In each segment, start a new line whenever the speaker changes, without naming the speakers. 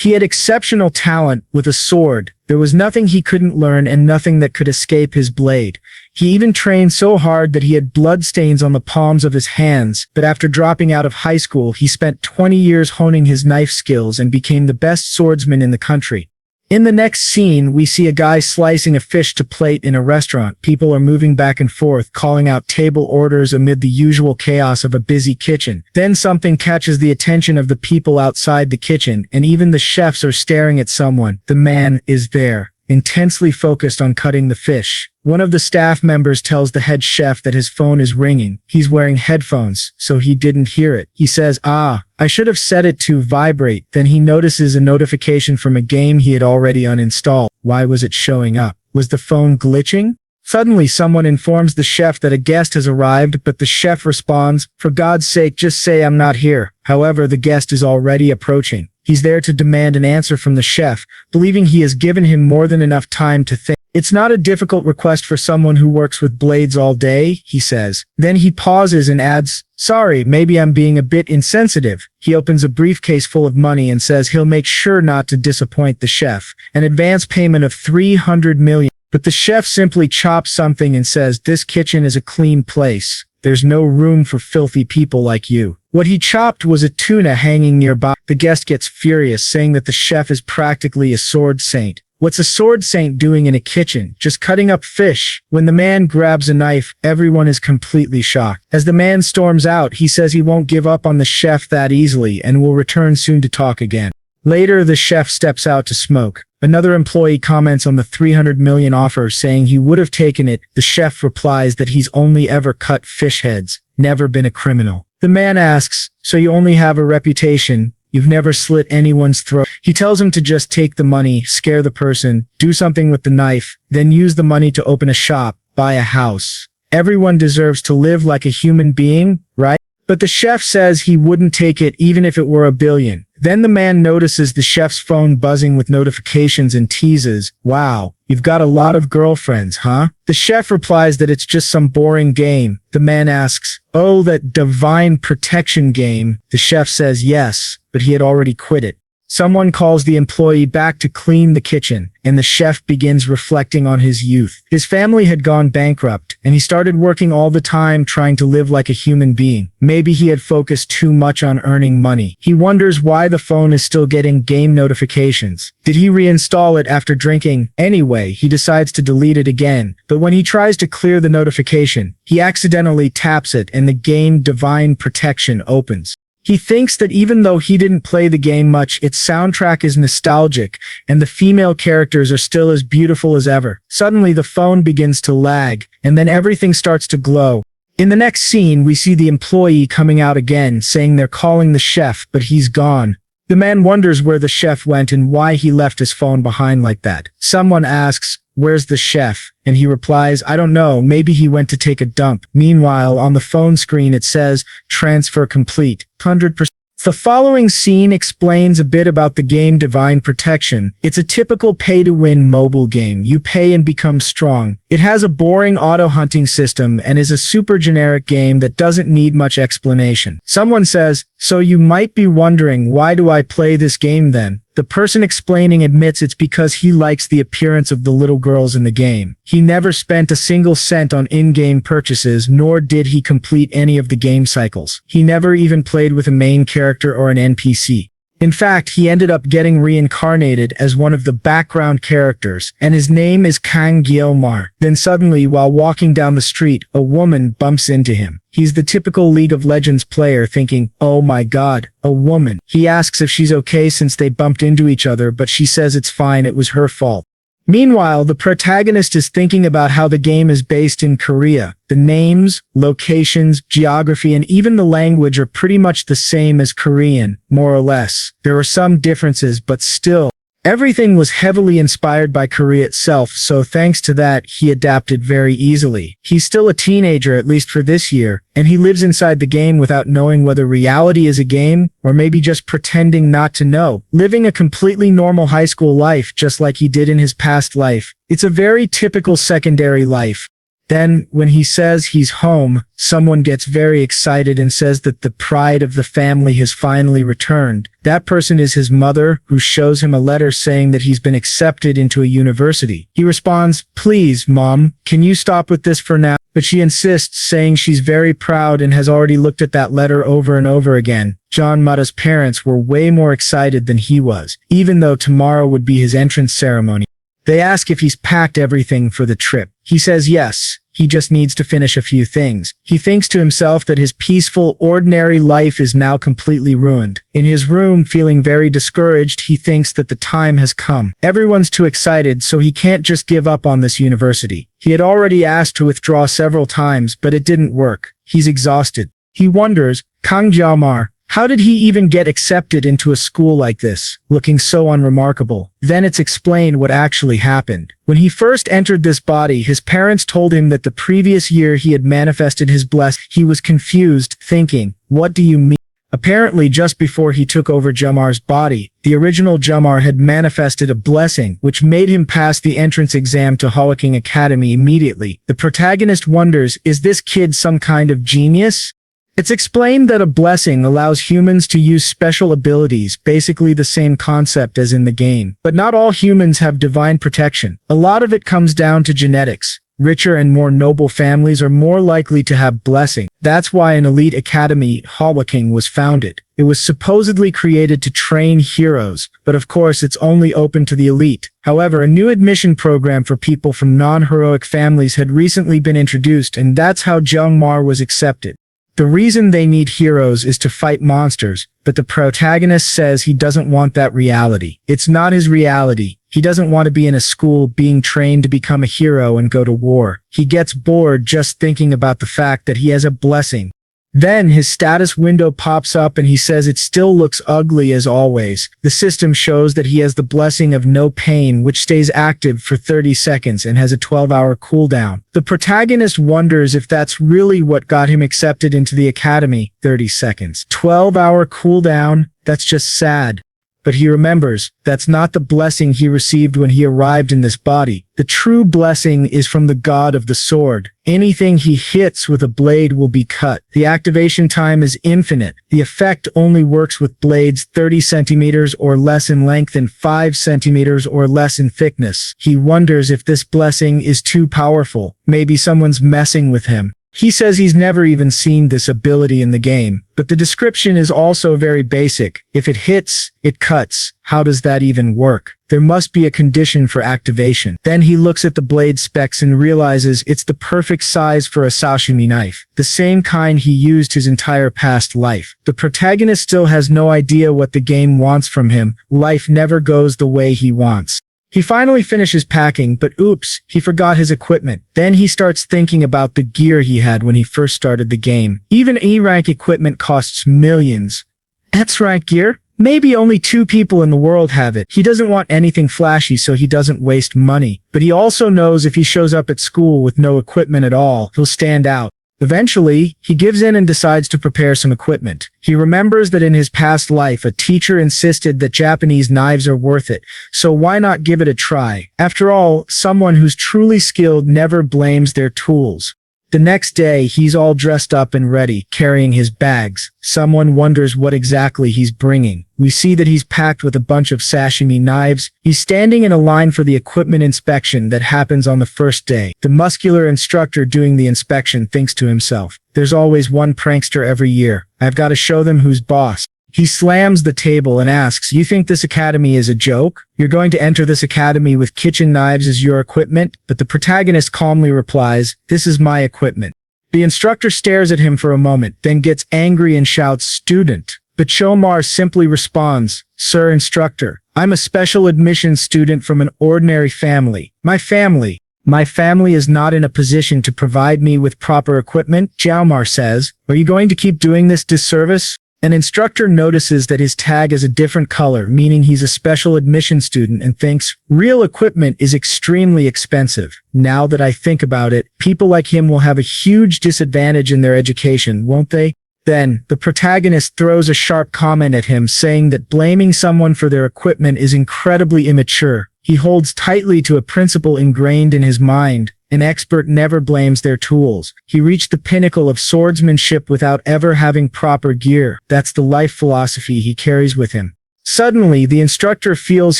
He had exceptional talent with a sword. There was nothing he couldn't learn and nothing that could escape his blade. He even trained so hard that he had bloodstains on the palms of his hands, but after dropping out of high school, he spent 20 years honing his knife skills and became the best swordsman in the country. In the next scene, we see a guy slicing a fish to plate in a restaurant. People are moving back and forth, calling out table orders amid the usual chaos of a busy kitchen. Then something catches the attention of the people outside the kitchen, and even the chefs are staring at someone. The man is there, intensely focused on cutting the fish. One of the staff members tells the head chef that his phone is ringing. He's wearing headphones, so he didn't hear it. He says, I should have set it to vibrate. Then he notices a notification from a game he had already uninstalled. Why was it showing up? Was the phone glitching? Suddenly, someone informs the chef that a guest has arrived, but the chef responds, "For God's sake, just say I'm not here." However, the guest is already approaching. He's there to demand an answer from the chef, believing he has given him more than enough time to think. "It's not a difficult request for someone who works with blades all day," he says. Then he pauses and adds, "Sorry, maybe I'm being a bit insensitive." He opens a briefcase full of money and says he'll make sure not to disappoint the chef. An advance payment of 300 million. But the chef simply chops something and says, "This kitchen is a clean place. There's no room for filthy people like you." What he chopped was a tuna hanging nearby. The guest gets furious, saying that the chef is practically a sword saint. What's a sword saint doing in a kitchen? Just cutting up fish. When the man grabs a knife, everyone is completely shocked. As the man storms out, he says he won't give up on the chef that easily and will return soon to talk again. Later, the chef steps out to smoke. Another employee comments on the 300 million offer, saying he would have taken it. The chef replies that he's only ever cut fish heads, never been a criminal. The man asks, "So you only have a reputation? You've never slit anyone's throat?" He tells him to just take the money, scare the person, do something with the knife, then use the money to open a shop, buy a house. Everyone deserves to live like a human being, right? But the chef says he wouldn't take it even if it were $1 billion. Then the man notices the chef's phone buzzing with notifications and teases, "Wow, you've got a lot of girlfriends, huh?" The chef replies that it's just some boring game. The man asks, "Oh, that divine protection game?" The chef says yes, but he had already quit it. Someone calls the employee back to clean the kitchen, and the chef begins reflecting on his youth. His family had gone bankrupt, and he started working all the time trying to live like a human being. Maybe he had focused too much on earning money. He wonders why the phone is still getting game notifications. Did he reinstall it after drinking? Anyway, he decides to delete it again, but when he tries to clear the notification, he accidentally taps it and the game Divine Protection opens. He thinks that even though he didn't play the game much, its soundtrack is nostalgic, and the female characters are still as beautiful as ever. Suddenly the phone begins to lag, and then everything starts to glow. In the next scene, we see the employee coming out again, saying they're calling the chef, but he's gone. The man wonders where the chef went and why he left his phone behind like that. Someone asks, "Where's the chef?" And he replies, "I don't know, maybe he went to take a dump." Meanwhile, on the phone screen it says, "Transfer complete, 100%. The following scene explains a bit about the game Divine Protection. It's a typical pay-to-win mobile game. You pay and become strong. It has a boring auto-hunting system and is a super generic game that doesn't need much explanation. Someone says, "So you might be wondering, why do I play this game then?" The person explaining admits it's because he likes the appearance of the little girls in the game. He never spent a single cent on in-game purchases, nor did he complete any of the game cycles. He never even played with a main character or an NPC. In fact, he ended up getting reincarnated as one of the background characters, and his name is Kang Gyeomar. Then suddenly, while walking down the street, a woman bumps into him. He's the typical League of Legends player thinking, "Oh my god, a woman." He asks if she's okay since they bumped into each other, but she says it's fine, it was her fault. Meanwhile, the protagonist is thinking about how the game is based in Korea. The names, locations, geography, and even the language are pretty much the same as Korean, more or less. There are some differences, but still, everything was heavily inspired by Korea itself, so thanks to that, he adapted very easily. He's still a teenager, at least for this year, and he lives inside the game without knowing whether reality is a game, or maybe just pretending not to know, living a completely normal high school life just like he did in his past life. It's a very typical secondary life. Then, when he says he's home, someone gets very excited and says that the pride of the family has finally returned. That person is his mother, who shows him a letter saying that he's been accepted into a university. He responds, "Please, Mom, can you stop with this for now?" But she insists, saying she's very proud and has already looked at that letter over and over again. John Mata's parents were way more excited than he was, even though tomorrow would be his entrance ceremony. They ask if he's packed everything for the trip. He says yes. He just needs to finish a few things. He thinks to himself that his peaceful, ordinary life is now completely ruined. In his room, feeling very discouraged, he thinks that the time has come. Everyone's too excited, so he can't just give up on this university. He had already asked to withdraw several times, but it didn't work. He's exhausted. He wonders, Kang Jiaomar, how did he even get accepted into a school like this, looking so unremarkable? Then it's explained what actually happened. When he first entered this body, his parents told him that the previous year he had manifested his blessing. He was confused, thinking, what do you mean? Apparently, just before he took over Jamar's body, the original Jamar had manifested a blessing, which made him pass the entrance exam to Awakens Academy immediately. The protagonist wonders, is this kid some kind of genius? It's explained that a blessing allows humans to use special abilities, basically the same concept as in the game. But not all humans have divine protection. A lot of it comes down to genetics. Richer and more noble families are more likely to have blessing. That's why an elite academy, Awakens, was founded. It was supposedly created to train heroes, but of course it's only open to the elite. However, a new admission program for people from non-heroic families had recently been introduced, and that's how Jiangmar was accepted. The reason they need heroes is to fight monsters, but the protagonist says he doesn't want that reality. It's not his reality. He doesn't want to be in a school being trained to become a hero and go to war. He gets bored just thinking about the fact that he has a blessing. Then his status window pops up and he says it still looks ugly as always. The system shows that he has the blessing of no pain, which stays active for 30 seconds and has a 12-hour cooldown. The protagonist wonders if that's really what got him accepted into the academy. 30 seconds. 12-hour cooldown? That's just sad. But he remembers, that's not the blessing he received when he arrived in this body. The true blessing is from the god of the sword. Anything he hits with a blade will be cut. The activation time is infinite. The effect only works with blades 30 centimeters or less in length and 5 centimeters or less in thickness. He wonders if this blessing is too powerful. Maybe someone's messing with him. He says he's never even seen this ability in the game, but the description is also very basic. If it hits, it cuts. How does that even work? There must be a condition for activation. Then he looks at the blade specs and realizes it's the perfect size for a sashimi knife, the same kind he used his entire past life. The protagonist still has no idea what the game wants from him. Life never goes the way he wants. He finally finishes packing, but oops, he forgot his equipment. Then he starts thinking about the gear he had when he first started the game. Even E-rank equipment costs millions. S-rank gear? Maybe only 2 people in the world have it. He doesn't want anything flashy, so he doesn't waste money. But he also knows if he shows up at school with no equipment at all, he'll stand out. Eventually, he gives in and decides to prepare some equipment. He remembers that in his past life, a teacher insisted that Japanese knives are worth it, so why not give it a try? After all, someone who's truly skilled never blames their tools. The next day, he's all dressed up and ready, carrying his bags. Someone wonders what exactly he's bringing. We see that he's packed with a bunch of sashimi knives. He's standing in a line for the equipment inspection that happens on the first day. The muscular instructor doing the inspection thinks to himself, there's always one prankster every year. I've got to show them who's boss. He slams the table and asks, you think this academy is a joke? You're going to enter this academy with kitchen knives as your equipment? But the protagonist calmly replies, this is my equipment. The instructor stares at him for a moment, then gets angry and shouts, student. But Chomar simply responds, sir instructor, I'm a special admissions student from an ordinary family. My family is not in a position to provide me with proper equipment, Jiaomar says. Are you going to keep doing this disservice? An instructor notices that his tag is a different color, meaning he's a special admission student, and thinks, real equipment is extremely expensive. Now that I think about it, people like him will have a huge disadvantage in their education, won't they? Then, the protagonist throws a sharp comment at him, saying that blaming someone for their equipment is incredibly immature. He holds tightly to a principle ingrained in his mind. An expert never blames their tools. He reached the pinnacle of swordsmanship without ever having proper gear. That's the life philosophy he carries with him. Suddenly, the instructor feels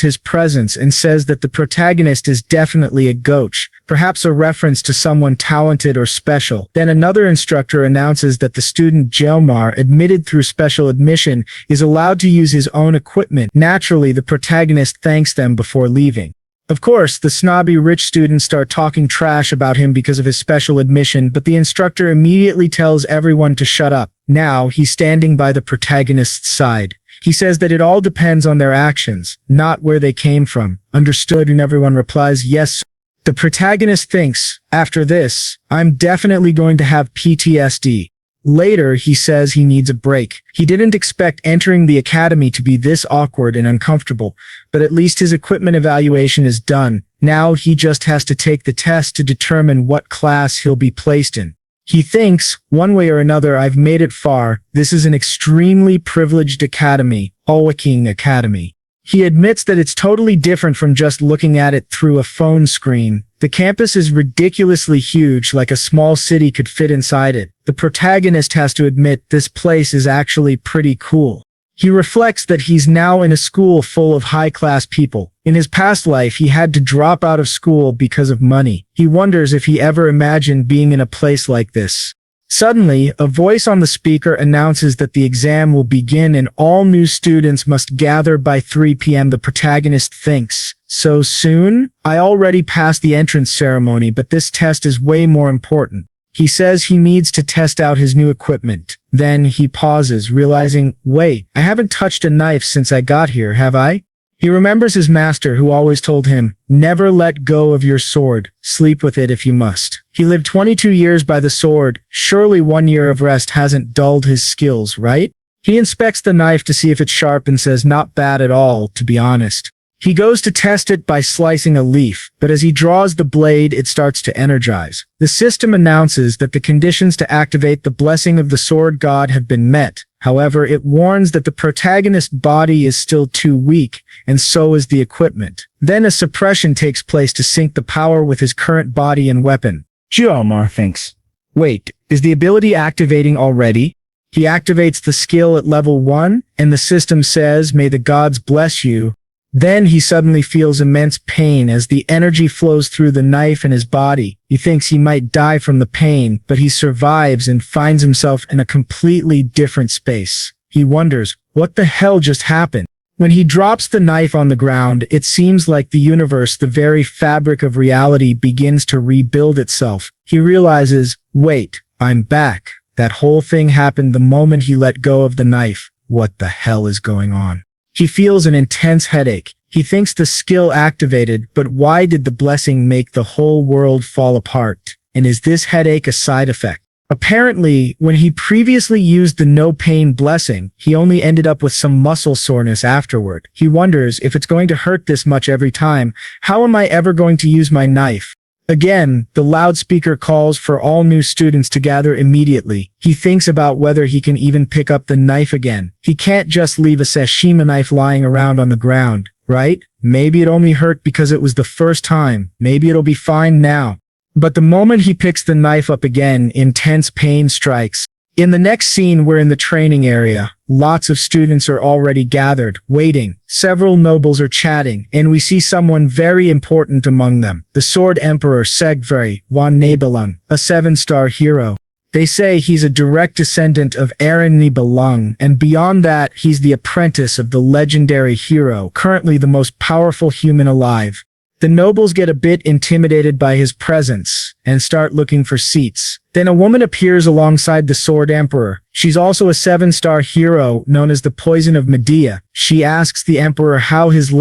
his presence and says that the protagonist is definitely a goch, perhaps a reference to someone talented or special. Then another instructor announces that the student Jelmar, admitted through special admission, is allowed to use his own equipment. Naturally, the protagonist thanks them before leaving. Of course, the snobby rich students start talking trash about him because of his special admission, but the instructor immediately tells everyone to shut up. Now, he's standing by the protagonist's side. He says that it all depends on their actions, not where they came from. Understood? And everyone replies, yes. The protagonist thinks, after this, I'm definitely going to have PTSD. Later, he says he needs a break. He didn't expect entering the academy to be this awkward and uncomfortable, but at least his equipment evaluation is done. Now he just has to take the test to determine what class he'll be placed in. He thinks, one way or another, I've made it far. This is an extremely privileged academy, Awakens Academy. He admits that it's totally different from just looking at it through a phone screen. The campus is ridiculously huge, like a small city could fit inside it. The protagonist has to admit this place is actually pretty cool. He reflects that he's now in a school full of high-class people. In his past life, he had to drop out of school because of money. He wonders if he ever imagined being in a place like this. Suddenly, a voice on the speaker announces that the exam will begin and all new students must gather by 3 p.m. The protagonist thinks, so soon? I already passed the entrance ceremony, but this test is way more important. He says he needs to test out his new equipment. Then he pauses, realizing, wait, I haven't touched a knife since I got here, have I? He remembers his master who always told him, never let go of your sword, sleep with it if you must. He lived 22 years by the sword, surely 1 year of rest hasn't dulled his skills, right? He inspects the knife to see if it's sharp and says not bad at all, to be honest. He goes to test it by slicing a leaf, but as he draws the blade, it starts to energize. The system announces that the conditions to activate the blessing of the sword god have been met. However, it warns that the protagonist's body is still too weak, and so is the equipment. Then a suppression takes place to sync the power with his current body and weapon. Jelmar thinks, wait, is the ability activating already? He activates the skill at level 1, and the system says, may the gods bless you. Then he suddenly feels immense pain as the energy flows through the knife in his body. He thinks he might die from the pain, but he survives and finds himself in a completely different space. He wonders, what the hell just happened? When he drops the knife on the ground, it seems like the universe, the very fabric of reality, begins to rebuild itself. He realizes, wait, I'm back. That whole thing happened the moment he let go of the knife. What the hell is going on? He feels an intense headache. He thinks the skill activated, but why did the blessing make the whole world fall apart? And is this headache a side effect? Apparently, when he previously used the no-pain blessing, he only ended up with some muscle soreness afterward. He wonders if it's going to hurt this much every time. How am I ever going to use my knife? Again, the loudspeaker calls for all new students to gather immediately. He thinks about whether he can even pick up the knife again. He can't just leave a sashimi knife lying around on the ground, right? Maybe it only hurt because it was the first time. Maybe it'll be fine now. But the moment he picks the knife up again, intense pain strikes. In the next scene, we're in the training area. Lots of students are already gathered, waiting. Several nobles are chatting, and we see someone very important among them. The Sword Emperor Segveri Wan Nibelung, a 7-star hero. They say he's a direct descendant of Aaron Nibelung, and beyond that, he's the apprentice of the legendary hero, currently the most powerful human alive. The nobles get a bit intimidated by his presence and start looking for seats. Then a woman appears alongside the Sword Emperor. She's also a 7-star hero known as the Poison of Medea. She asks the Emperor how his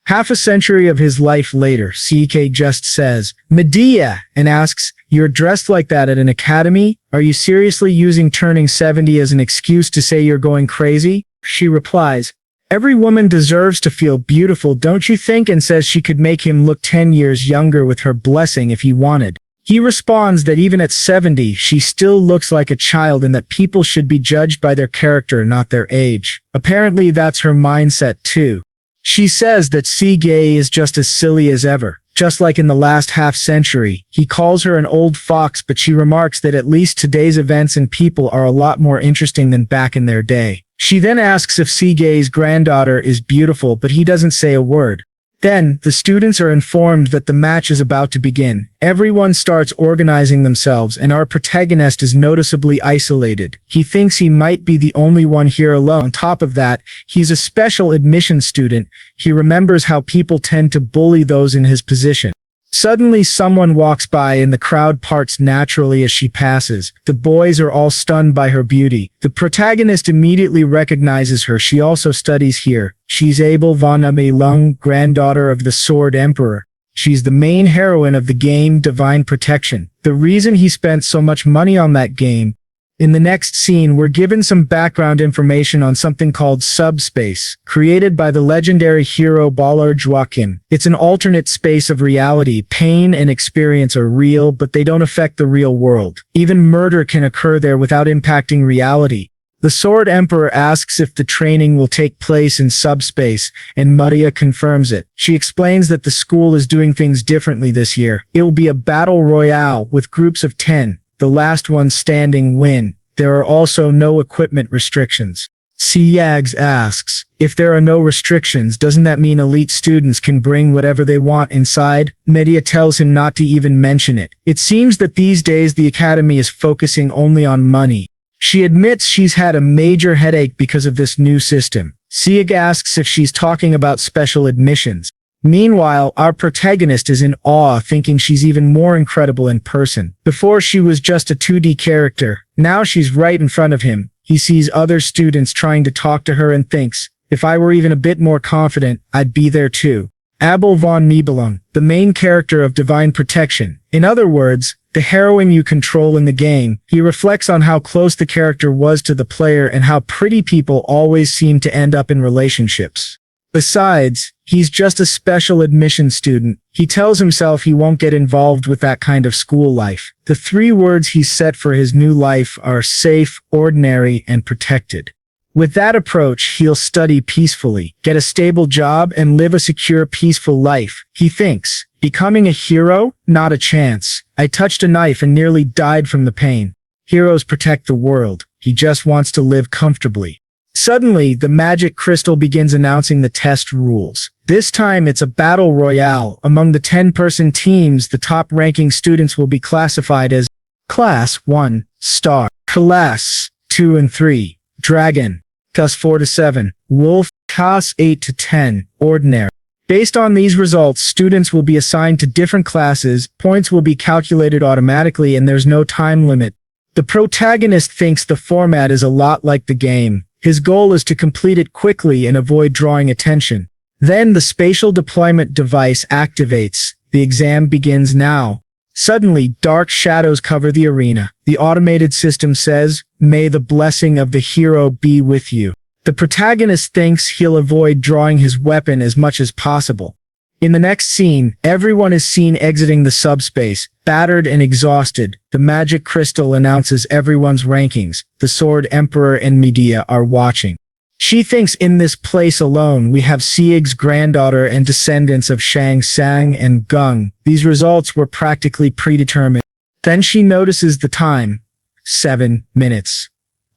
half a century of his life later. Isekied just says, Medea, and asks, you're dressed like that at an academy? Are you seriously using turning 70 as an excuse to say you're going crazy? She replies, every woman deserves to feel beautiful, don't you think? And says she could make him look 10 years younger with her blessing if he wanted. He responds that even at 70, she still looks like a child and that people should be judged by their character, not their age. Apparently that's her mindset too. She says that Seagay is just as silly as ever. just like in the last half-century. He calls her an old fox, but she remarks that at least today's events and people are a lot more interesting than back in their day. She then asks if Seagay's granddaughter is beautiful, but he doesn't say a word. Then, the students are informed that the match is about to begin. Everyone starts organizing themselves, and our protagonist is noticeably isolated. He thinks he might be the only one here alone. On top of that, he's a special admission student. He remembers how people tend to bully those in his position. Suddenly, someone walks by and the crowd parts naturally as she passes. The boys are all stunned by her beauty. The protagonist immediately recognizes her. She also studies here. She's Abel von Lung, granddaughter of the Sword Emperor. She's the main heroine of the game Divine Protection. The reason he spent so much money on that game. In the next scene, we're given some background information on something called Subspace, created by the legendary hero Ballard Joachim. It's an alternate space of reality. Pain and experience are real, but they don't affect the real world. Even murder can occur there without impacting reality. The Sword Emperor asks if the training will take place in subspace, and Maria confirms it. She explains that the school is doing things differently this year. It will be a battle royale with groups of 10. The last one standing win. There are also no equipment restrictions. Siags asks, if there are no restrictions, doesn't that mean elite students can bring whatever they want inside? Medea tells him not to even mention it. It seems that these days the academy is focusing only on money. She admits she's had a major headache because of this new system. Siag asks if she's talking about special admissions. Meanwhile, our protagonist is in awe, thinking she's even more incredible in person. Before she was just a 2D character. Now she's right in front of him. He sees other students trying to talk to her and thinks, if I were even a bit more confident, I'd be there too. Abel von Nibelung, the main character of Divine Protection. In other words, the heroine you control in the game. He reflects on how close the character was to the player and how pretty people always seem to end up in relationships. Besides, he's just a special admission student. He tells himself he won't get involved with that kind of school life. The 3 words he's set for his new life are safe, ordinary, and protected. With that approach, he'll study peacefully, get a stable job, and live a secure, peaceful life. He thinks, becoming a hero? Not a chance. I touched a knife and nearly died from the pain. Heroes protect the world. He just wants to live comfortably. Suddenly, the magic crystal begins announcing the test rules. This time it's a battle royale. Among the 10-person teams, the top-ranking students will be classified as Class 1, Star, Class 2 and 3, Dragon, Class 4 to 7, Wolf, Class 8 to 10, Ordinary. Based on these results, students will be assigned to different classes, points will be calculated automatically, and there's no time limit. The protagonist thinks the format is a lot like the game. His goal is to complete it quickly and avoid drawing attention. Then the spatial deployment device activates. The exam begins now. Suddenly, dark shadows cover the arena. The automated system says, "May the blessing of the hero be with you." The protagonist thinks he'll avoid drawing his weapon as much as possible. In the next scene, everyone is seen exiting the subspace, battered and exhausted. The magic crystal announces everyone's rankings. The Sword Emperor and Medea are watching. She thinks in this place alone we have Sieg's granddaughter and descendants of Shang Sang and Gung. These results were practically predetermined. Then she notices the time. 7 minutes.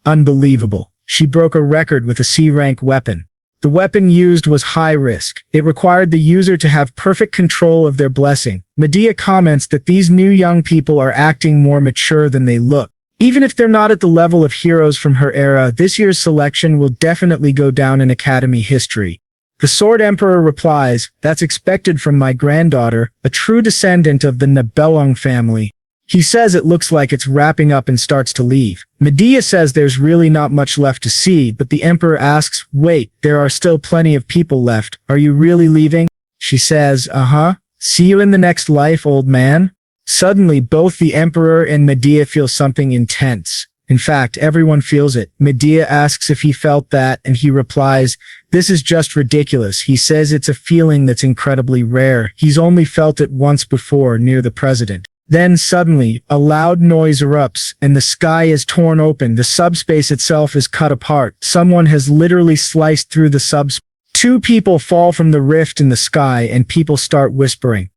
Unbelievable. She broke a record with a C-rank weapon. The weapon used was high risk. It required the user to have perfect control of their blessing. Medea comments that these new young people are acting more mature than they look. Even if they're not at the level of heroes from her era, this year's selection will definitely go down in Academy history. The Sword Emperor replies, "That's expected from my granddaughter, a true descendant of the Nibelung family." He says it looks like it's wrapping up and starts to leave. Medea says there's really not much left to see, but the Emperor asks, "Wait, there are still plenty of people left. Are you really leaving?" She says, "Uh-huh. See you in the next life, old man." Suddenly, both the Emperor and Medea feel something intense. In fact, everyone feels it. Medea asks if he felt that, and he replies, "This is just ridiculous." He says it's a feeling that's incredibly rare. He's only felt it once before, near the president. Then suddenly, a loud noise erupts, and the sky is torn open. The subspace itself is cut apart. Someone has literally sliced through the subspace. 2 people fall from the rift in the sky, and people start whispering.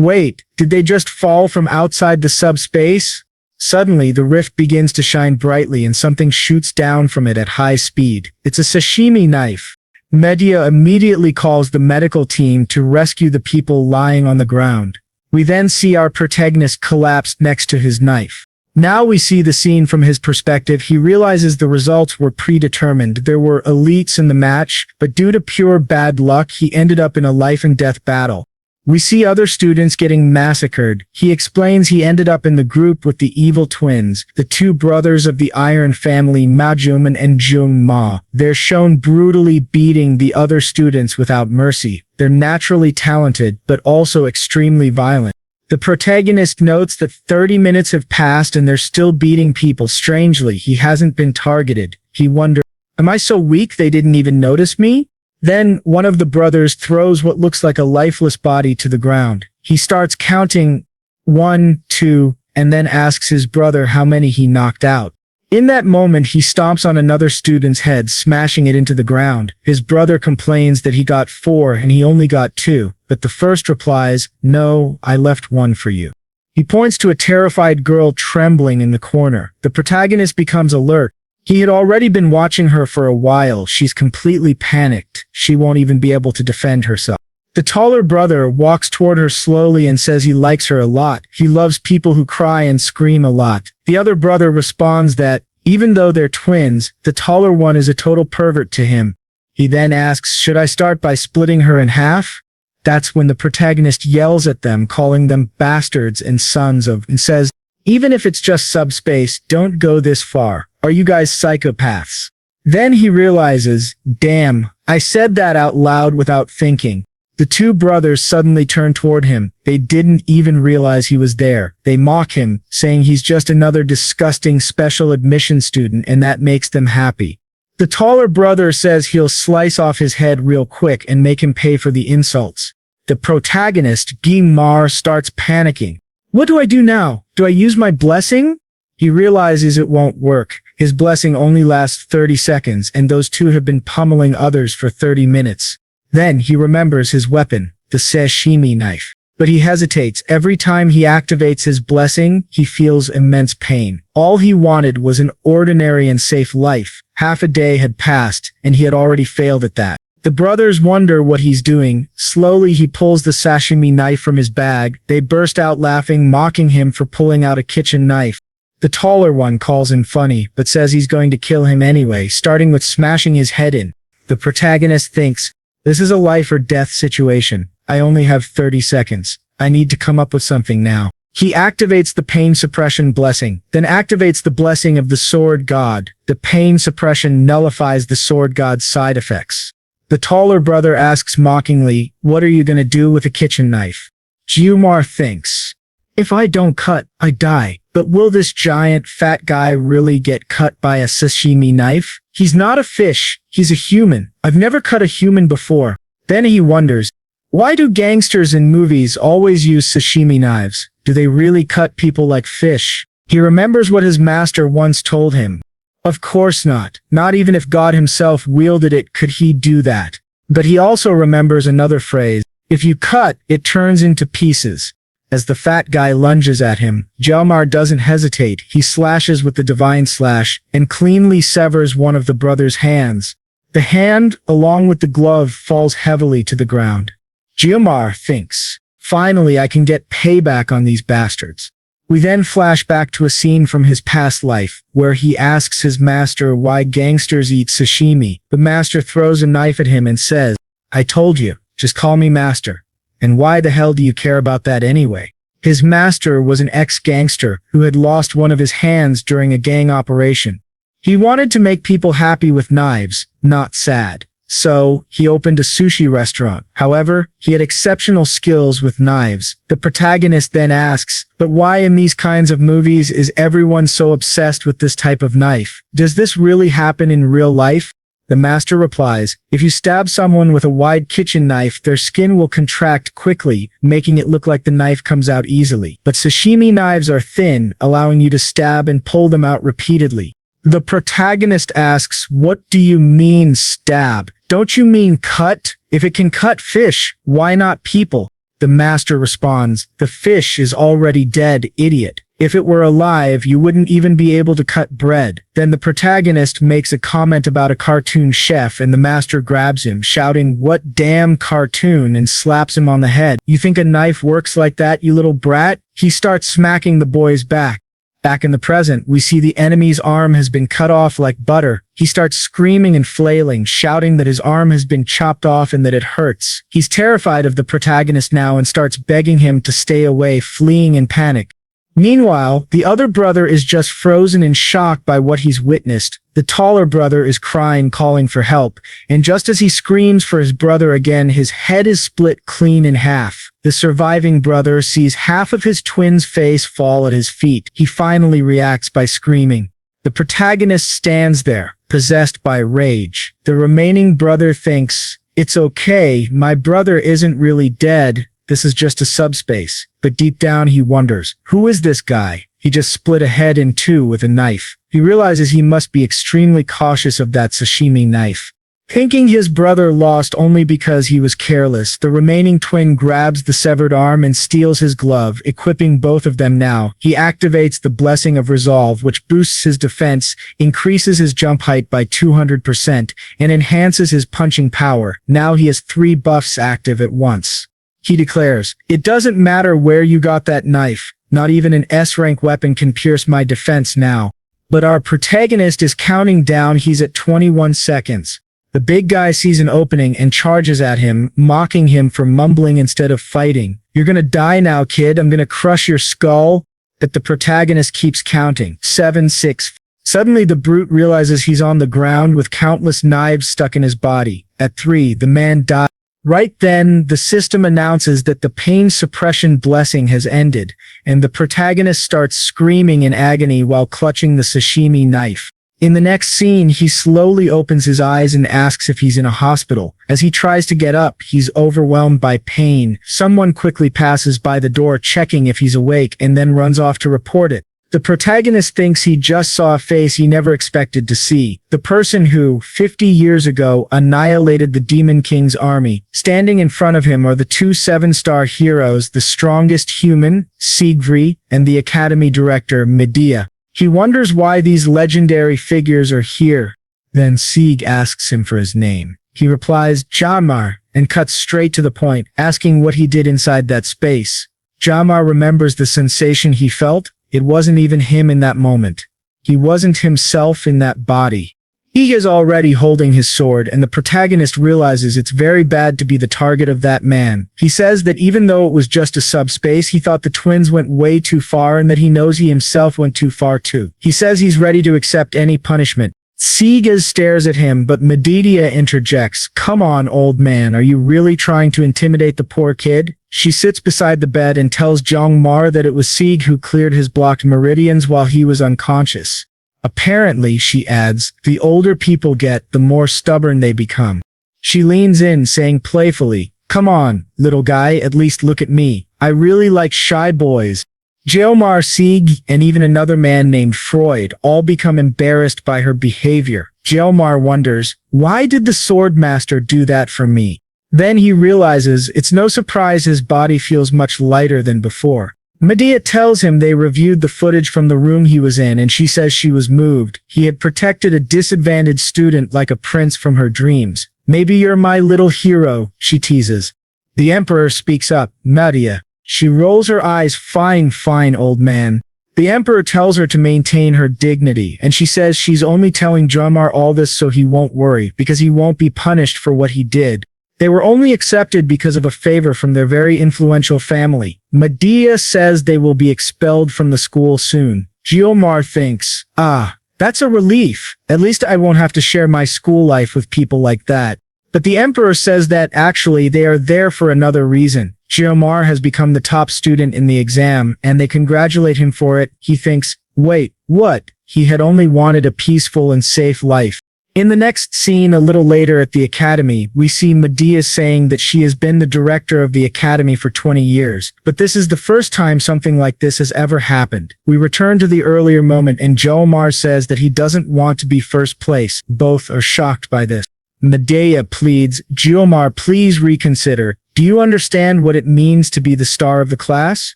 Wait, did they just fall from outside the subspace? Suddenly, the rift begins to shine brightly and something shoots down from it at high speed. It's a sashimi knife. Medea immediately calls the medical team to rescue the people lying on the ground. We then see our protagonist collapse next to his knife. Now we see the scene from his perspective. He realizes the results were predetermined. There were elites in the match, but due to pure bad luck, he ended up in a life and death battle. We see other students getting massacred. He explains he ended up in the group with the evil twins, the two brothers of the Iron family, Ma Jun and Jung Ma. They're shown brutally beating the other students without mercy. They're naturally talented, but also extremely violent. The protagonist notes that 30 minutes have passed and they're still beating people. Strangely, he hasn't been targeted. He wonders, am I so weak they didn't even notice me? Then, one of the brothers throws what looks like a lifeless body to the ground. He starts counting 1, 2, and then asks his brother how many he knocked out. In that moment, he stomps on another student's head, smashing it into the ground. His brother complains that he got 4 and he only got 2, but the first replies, "No, I left 1 for you." He points to a terrified girl trembling in the corner. The protagonist becomes alert. He had already been watching her for a while. She's completely panicked. She won't even be able to defend herself. The taller brother walks toward her slowly and says he likes her a lot. He loves people who cry and scream a lot. The other brother responds that, even though they're twins, the taller one is a total pervert to him. He then asks, should I start by splitting her in half? That's when the protagonist yells at them, calling them bastards and sons of, and says, even if it's just subspace, don't go this far. Are you guys psychopaths? Then he realizes, damn, I said that out loud without thinking. The two brothers suddenly turn toward him. They didn't even realize he was there. They mock him, saying he's just another disgusting special admission student and that makes them happy. The taller brother says he'll slice off his head real quick and make him pay for the insults. The protagonist, Gimar, starts panicking. What do I do now? Do I use my blessing? He realizes it won't work. His blessing only lasts 30 seconds and those two have been pummeling others for 30 minutes. Then he remembers his weapon, the sashimi knife. But he hesitates. Every time he activates his blessing, he feels immense pain. All he wanted was an ordinary and safe life. Half a day had passed, and he had already failed at that. The brothers wonder what he's doing. Slowly he pulls the sashimi knife from his bag. They burst out laughing, mocking him for pulling out a kitchen knife. The taller one calls him funny, but says he's going to kill him anyway, starting with smashing his head in. The protagonist thinks, this is a life or death situation. I only have 30 seconds. I need to come up with something now. He activates the pain suppression blessing, then activates the blessing of the sword god. The pain suppression nullifies the sword god's side effects. The taller brother asks mockingly, what are you going to do with a kitchen knife? Jumar thinks, if I don't cut, I die. But will this giant fat guy really get cut by a sashimi knife? He's not a fish, he's a human. I've never cut a human before. Then he wonders, why do gangsters in movies always use sashimi knives? Do they really cut people like fish? He remembers what his master once told him. Of course not. Not even if God himself wielded it could he do that. But he also remembers another phrase, if you cut, it turns into pieces. As the fat guy lunges at him, Jalmar doesn't hesitate. He slashes with the divine slash and cleanly severs one of the brother's hands. The hand, along with the glove, falls heavily to the ground. Jalmar thinks, finally I can get payback on these bastards. We then flash back to a scene from his past life, where he asks his master why gangsters eat sashimi. The master throws a knife at him and says, I told you, just call me master. And why the hell do you care about that anyway? His master was an ex-gangster who had lost one of his hands during a gang operation. He wanted to make people happy with knives, not sad. So, he opened a sushi restaurant. However, he had exceptional skills with knives. The protagonist then asks, but why in these kinds of movies is everyone so obsessed with this type of knife? Does this really happen in real life? The master replies, if you stab someone with a wide kitchen knife, their skin will contract quickly, making it look like the knife comes out easily. But sashimi knives are thin, allowing you to stab and pull them out repeatedly. The protagonist asks, what do you mean stab? Don't you mean cut? If it can cut fish, why not people? The master responds, "The fish is already dead, idiot. If it were alive, you wouldn't even be able to cut bread." Then the protagonist makes a comment about a cartoon chef and the master grabs him, shouting, "What damn cartoon?" and slaps him on the head. "You think a knife works like that, you little brat?" He starts smacking the boy's back. Back in the present, we see the enemy's arm has been cut off like butter. He starts screaming and flailing, shouting that his arm has been chopped off and that it hurts. He's terrified of the protagonist now and starts begging him to stay away, fleeing in panic. Meanwhile, the other brother is just frozen in shock by what he's witnessed. The taller brother is crying, calling for help, and just as he screams for his brother again, his head is split clean in half. The surviving brother sees half of his twin's face fall at his feet. He finally reacts by screaming. The protagonist stands there, possessed by rage. The remaining brother thinks, "It's okay, my brother isn't really dead. This is just a subspace." But deep down he wonders, who is this guy? He just split a head in two with a knife. He realizes he must be extremely cautious of that sashimi knife. Thinking his brother lost only because he was careless, the remaining twin grabs the severed arm and steals his glove, equipping both of them now. He activates the Blessing of Resolve, which boosts his defense, increases his jump height by 200%, and enhances his punching power. Now he has 3 buffs active at once. He declares, "It doesn't matter where you got that knife. Not even an S-rank weapon can pierce my defense now." But our protagonist is counting down. He's at 21 seconds. The big guy sees an opening and charges at him, mocking him for mumbling instead of fighting. "You're gonna die now, kid. I'm gonna crush your skull." But the protagonist keeps counting. 7, 6. Suddenly the brute realizes he's on the ground with countless knives stuck in his body. At 3, the man dies. Right then, the system announces that the pain suppression blessing has ended, and the protagonist starts screaming in agony while clutching the sashimi knife. In the next scene, he slowly opens his eyes and asks if he's in a hospital. As he tries to get up, he's overwhelmed by pain. Someone quickly passes by the door checking if he's awake and then runs off to report it. The protagonist thinks he just saw a face he never expected to see. The person who, 50 years ago, annihilated the Demon King's army. Standing in front of him are the 2 7-star heroes, the strongest human, Siegfried, and the Academy director, Medea. He wonders why these legendary figures are here. Then Sieg asks him for his name. He replies, "Jamar," and cuts straight to the point, asking what he did inside that space. Jamar remembers the sensation he felt. It wasn't even him in that moment. He wasn't himself in that body. He is already holding his sword, and the protagonist realizes it's very bad to be the target of that man. He says that even though it was just a subspace, he thought the twins went way too far and that he knows he himself went too far too. He says he's ready to accept any punishment. Sieg stares at him, but Medea interjects, "Come on, old man, are you really trying to intimidate the poor kid?" She sits beside the bed and tells Jongmar that it was Sieg who cleared his blocked meridians while he was unconscious. Apparently, she adds, the older people get, the more stubborn they become. She leans in, saying playfully, "Come on, little guy, at least look at me. I really like shy boys." Jomar, Sieg, and even another man named Freud all become embarrassed by her behavior. Jomar wonders, why did the sword master do that for me? Then he realizes it's no surprise his body feels much lighter than before. Medea tells him they reviewed the footage from the room he was in and she says she was moved. He had protected a disadvantaged student like a prince from her dreams. "Maybe you're my little hero," she teases. The emperor speaks up, "Medea." She rolls her eyes, "Fine, fine, old man." The emperor tells her to maintain her dignity, and she says she's only telling Jomar all this so he won't worry, because he won't be punished for what he did. They were only accepted because of a favor from their very influential family. Medea says they will be expelled from the school soon. Jomar thinks, that's a relief. At least I won't have to share my school life with people like that. But the emperor says that actually they are there for another reason. Jomar has become the top student in the exam, and they congratulate him for it. He thinks, wait, what? He had only wanted a peaceful and safe life. In the next scene a little later at the academy, we see Medea saying that she has been the director of the academy for 20 years, but this is the first time something like this has ever happened. We return to the earlier moment and Jomar says that he doesn't want to be first place. Both are shocked by this. Medea pleads, Geomar, please reconsider. Do you understand what it means to be the star of the class?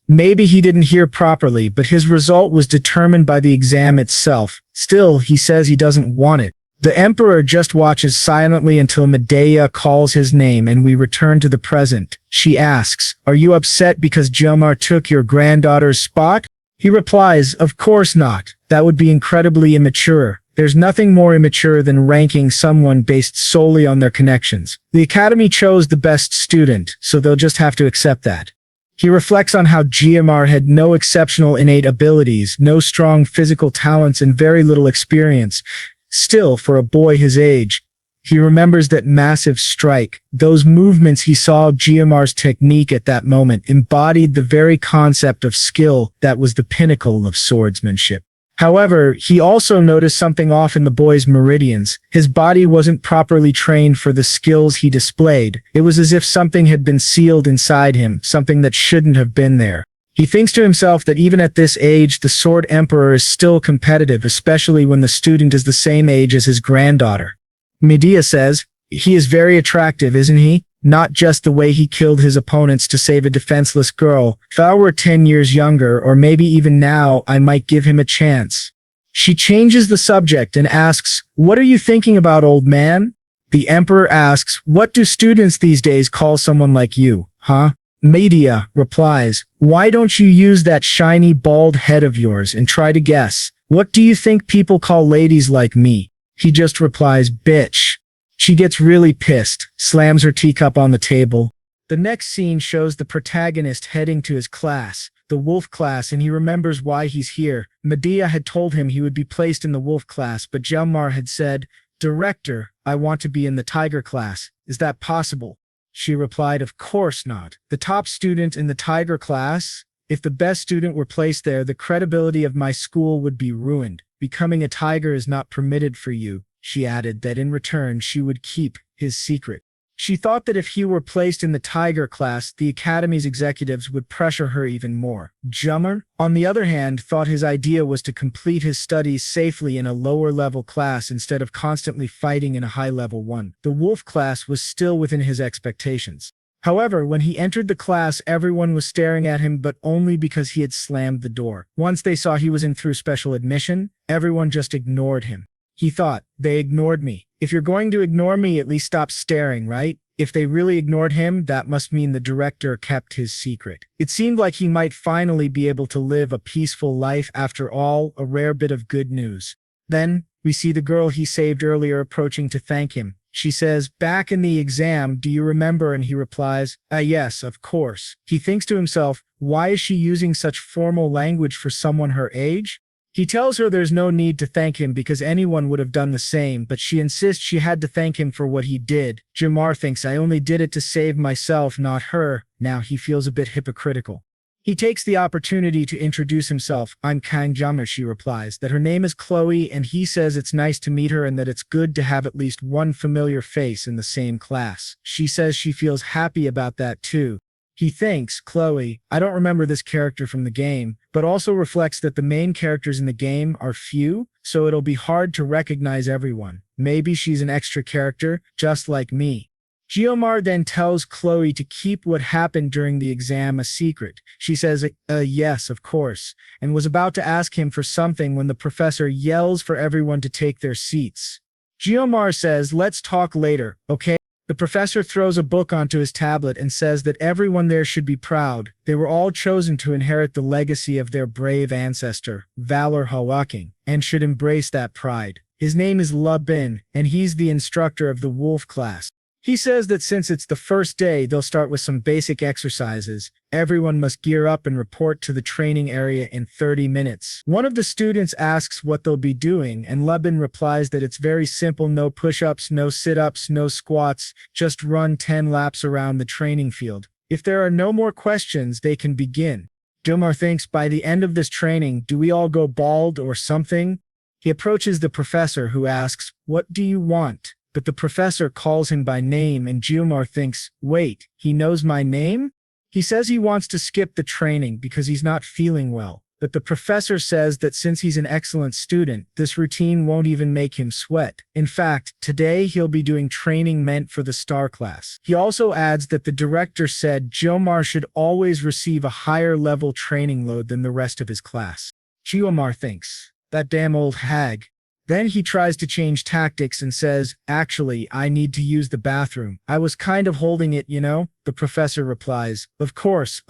Maybe he didn't hear properly, but his result was determined by the exam itself. Still, he says he doesn't want it. The emperor just watches silently until Medea calls his name and we return to the present. She asks, are you upset because Geomar took your granddaughter's spot? He replies, of course not. That would be incredibly immature. There's nothing more immature than ranking someone based solely on their connections. The academy chose the best student, so they'll just have to accept that. He reflects on how Geomar had no exceptional innate abilities, no strong physical talents, and very little experience. Still, for a boy his age, he remembers that massive strike. Those movements he saw of Geomar's technique at that moment embodied the very concept of skill that was the pinnacle of swordsmanship. However, he also noticed something off in the boy's meridians. His body wasn't properly trained for the skills he displayed. It was as if something had been sealed inside him, something that shouldn't have been there. He thinks to himself that even at this age, the Sword Emperor is still competitive, especially when the student is the same age as his granddaughter. Medea says, he is very attractive, isn't he? Not just the way he killed his opponents to save a defenseless girl. If I were 10 years younger, or maybe even now, I might give him a chance. She changes the subject and asks, what are you thinking about, old man? The emperor asks, what do students these days call someone like you, huh? Medea replies, why don't you use that shiny bald head of yours and try to guess? What do you think people call ladies like me? He just replies, bitch. She gets really pissed, slams her teacup on the table. The next scene shows the protagonist heading to his class, the wolf class, and he remembers why he's here. Medea had told him he would be placed in the wolf class, but Geomar had said, Director, I want to be in the tiger class. Is that possible? She replied, of course not. The top student in the tiger class? If the best student were placed there, the credibility of my school would be ruined. Becoming a tiger is not permitted for you. She added that in return she would keep his secret. She thought that if he were placed in the tiger class, the academy's executives would pressure her even more. Geomar, on the other hand, thought his idea was to complete his studies safely in a lower-level class instead of constantly fighting in a high-level one. The wolf class was still within his expectations. However, when he entered the class, everyone was staring at him, but only because he had slammed the door. Once they saw he was in through special admission, everyone just ignored him. He thought, they ignored me. If you're going to ignore me, at least stop staring, right? If they really ignored him, that must mean the director kept his secret. It seemed like he might finally be able to live a peaceful life after all, a rare bit of good news. Then, we see the girl he saved earlier approaching to thank him. She says, back in the exam, do you remember? And he replies, yes, of course. He thinks to himself, why is she using such formal language for someone her age? He tells her there's no need to thank him because anyone would have done the same, but she insists she had to thank him for what he did. Geomar thinks, I only did it to save myself, not her. Now he feels a bit hypocritical. He takes the opportunity to introduce himself. I'm Kang Geomar, she replies, that her name is Chloe, and he says it's nice to meet her and that it's good to have at least one familiar face in the same class. She says she feels happy about that too. He thinks, Chloe, I don't remember this character from the game, but also reflects that the main characters in the game are few, so it'll be hard to recognize everyone. Maybe she's an extra character, just like me. Geomar then tells Chloe to keep what happened during the exam a secret. She says, yes, of course, and was about to ask him for something when the professor yells for everyone to take their seats. Geomar says, let's talk later, okay? The professor throws a book onto his tablet and says that everyone there should be proud. They were all chosen to inherit the legacy of their brave ancestor, Valor Awakens, and should embrace that pride. His name is Bin, and he's the instructor of the wolf class. He says that since it's the first day, they'll start with some basic exercises. Everyone must gear up and report to the training area in 30 minutes. One of the students asks what they'll be doing, and Bin replies that it's very simple: no push-ups, no sit-ups, no squats, just run 10 laps around the training field. If there are no more questions, they can begin. Geomar thinks, by the end of this training, do we all go bald or something? He approaches the professor, who asks, what do you want? But the professor calls him by name, and Geomar thinks, wait, he knows my name? He says he wants to skip the training because he's not feeling well. but the professor says that since he's an excellent student, this routine won't even make him sweat. In fact, today he'll be doing training meant for the star class. He also adds that the director said Jomar should always receive a higher level training load than the rest of his class. Jomar thinks, that damn old hag. Then he tries to change tactics and says, actually, I need to use the bathroom. I was kind of holding it, you know? The professor replies, of course.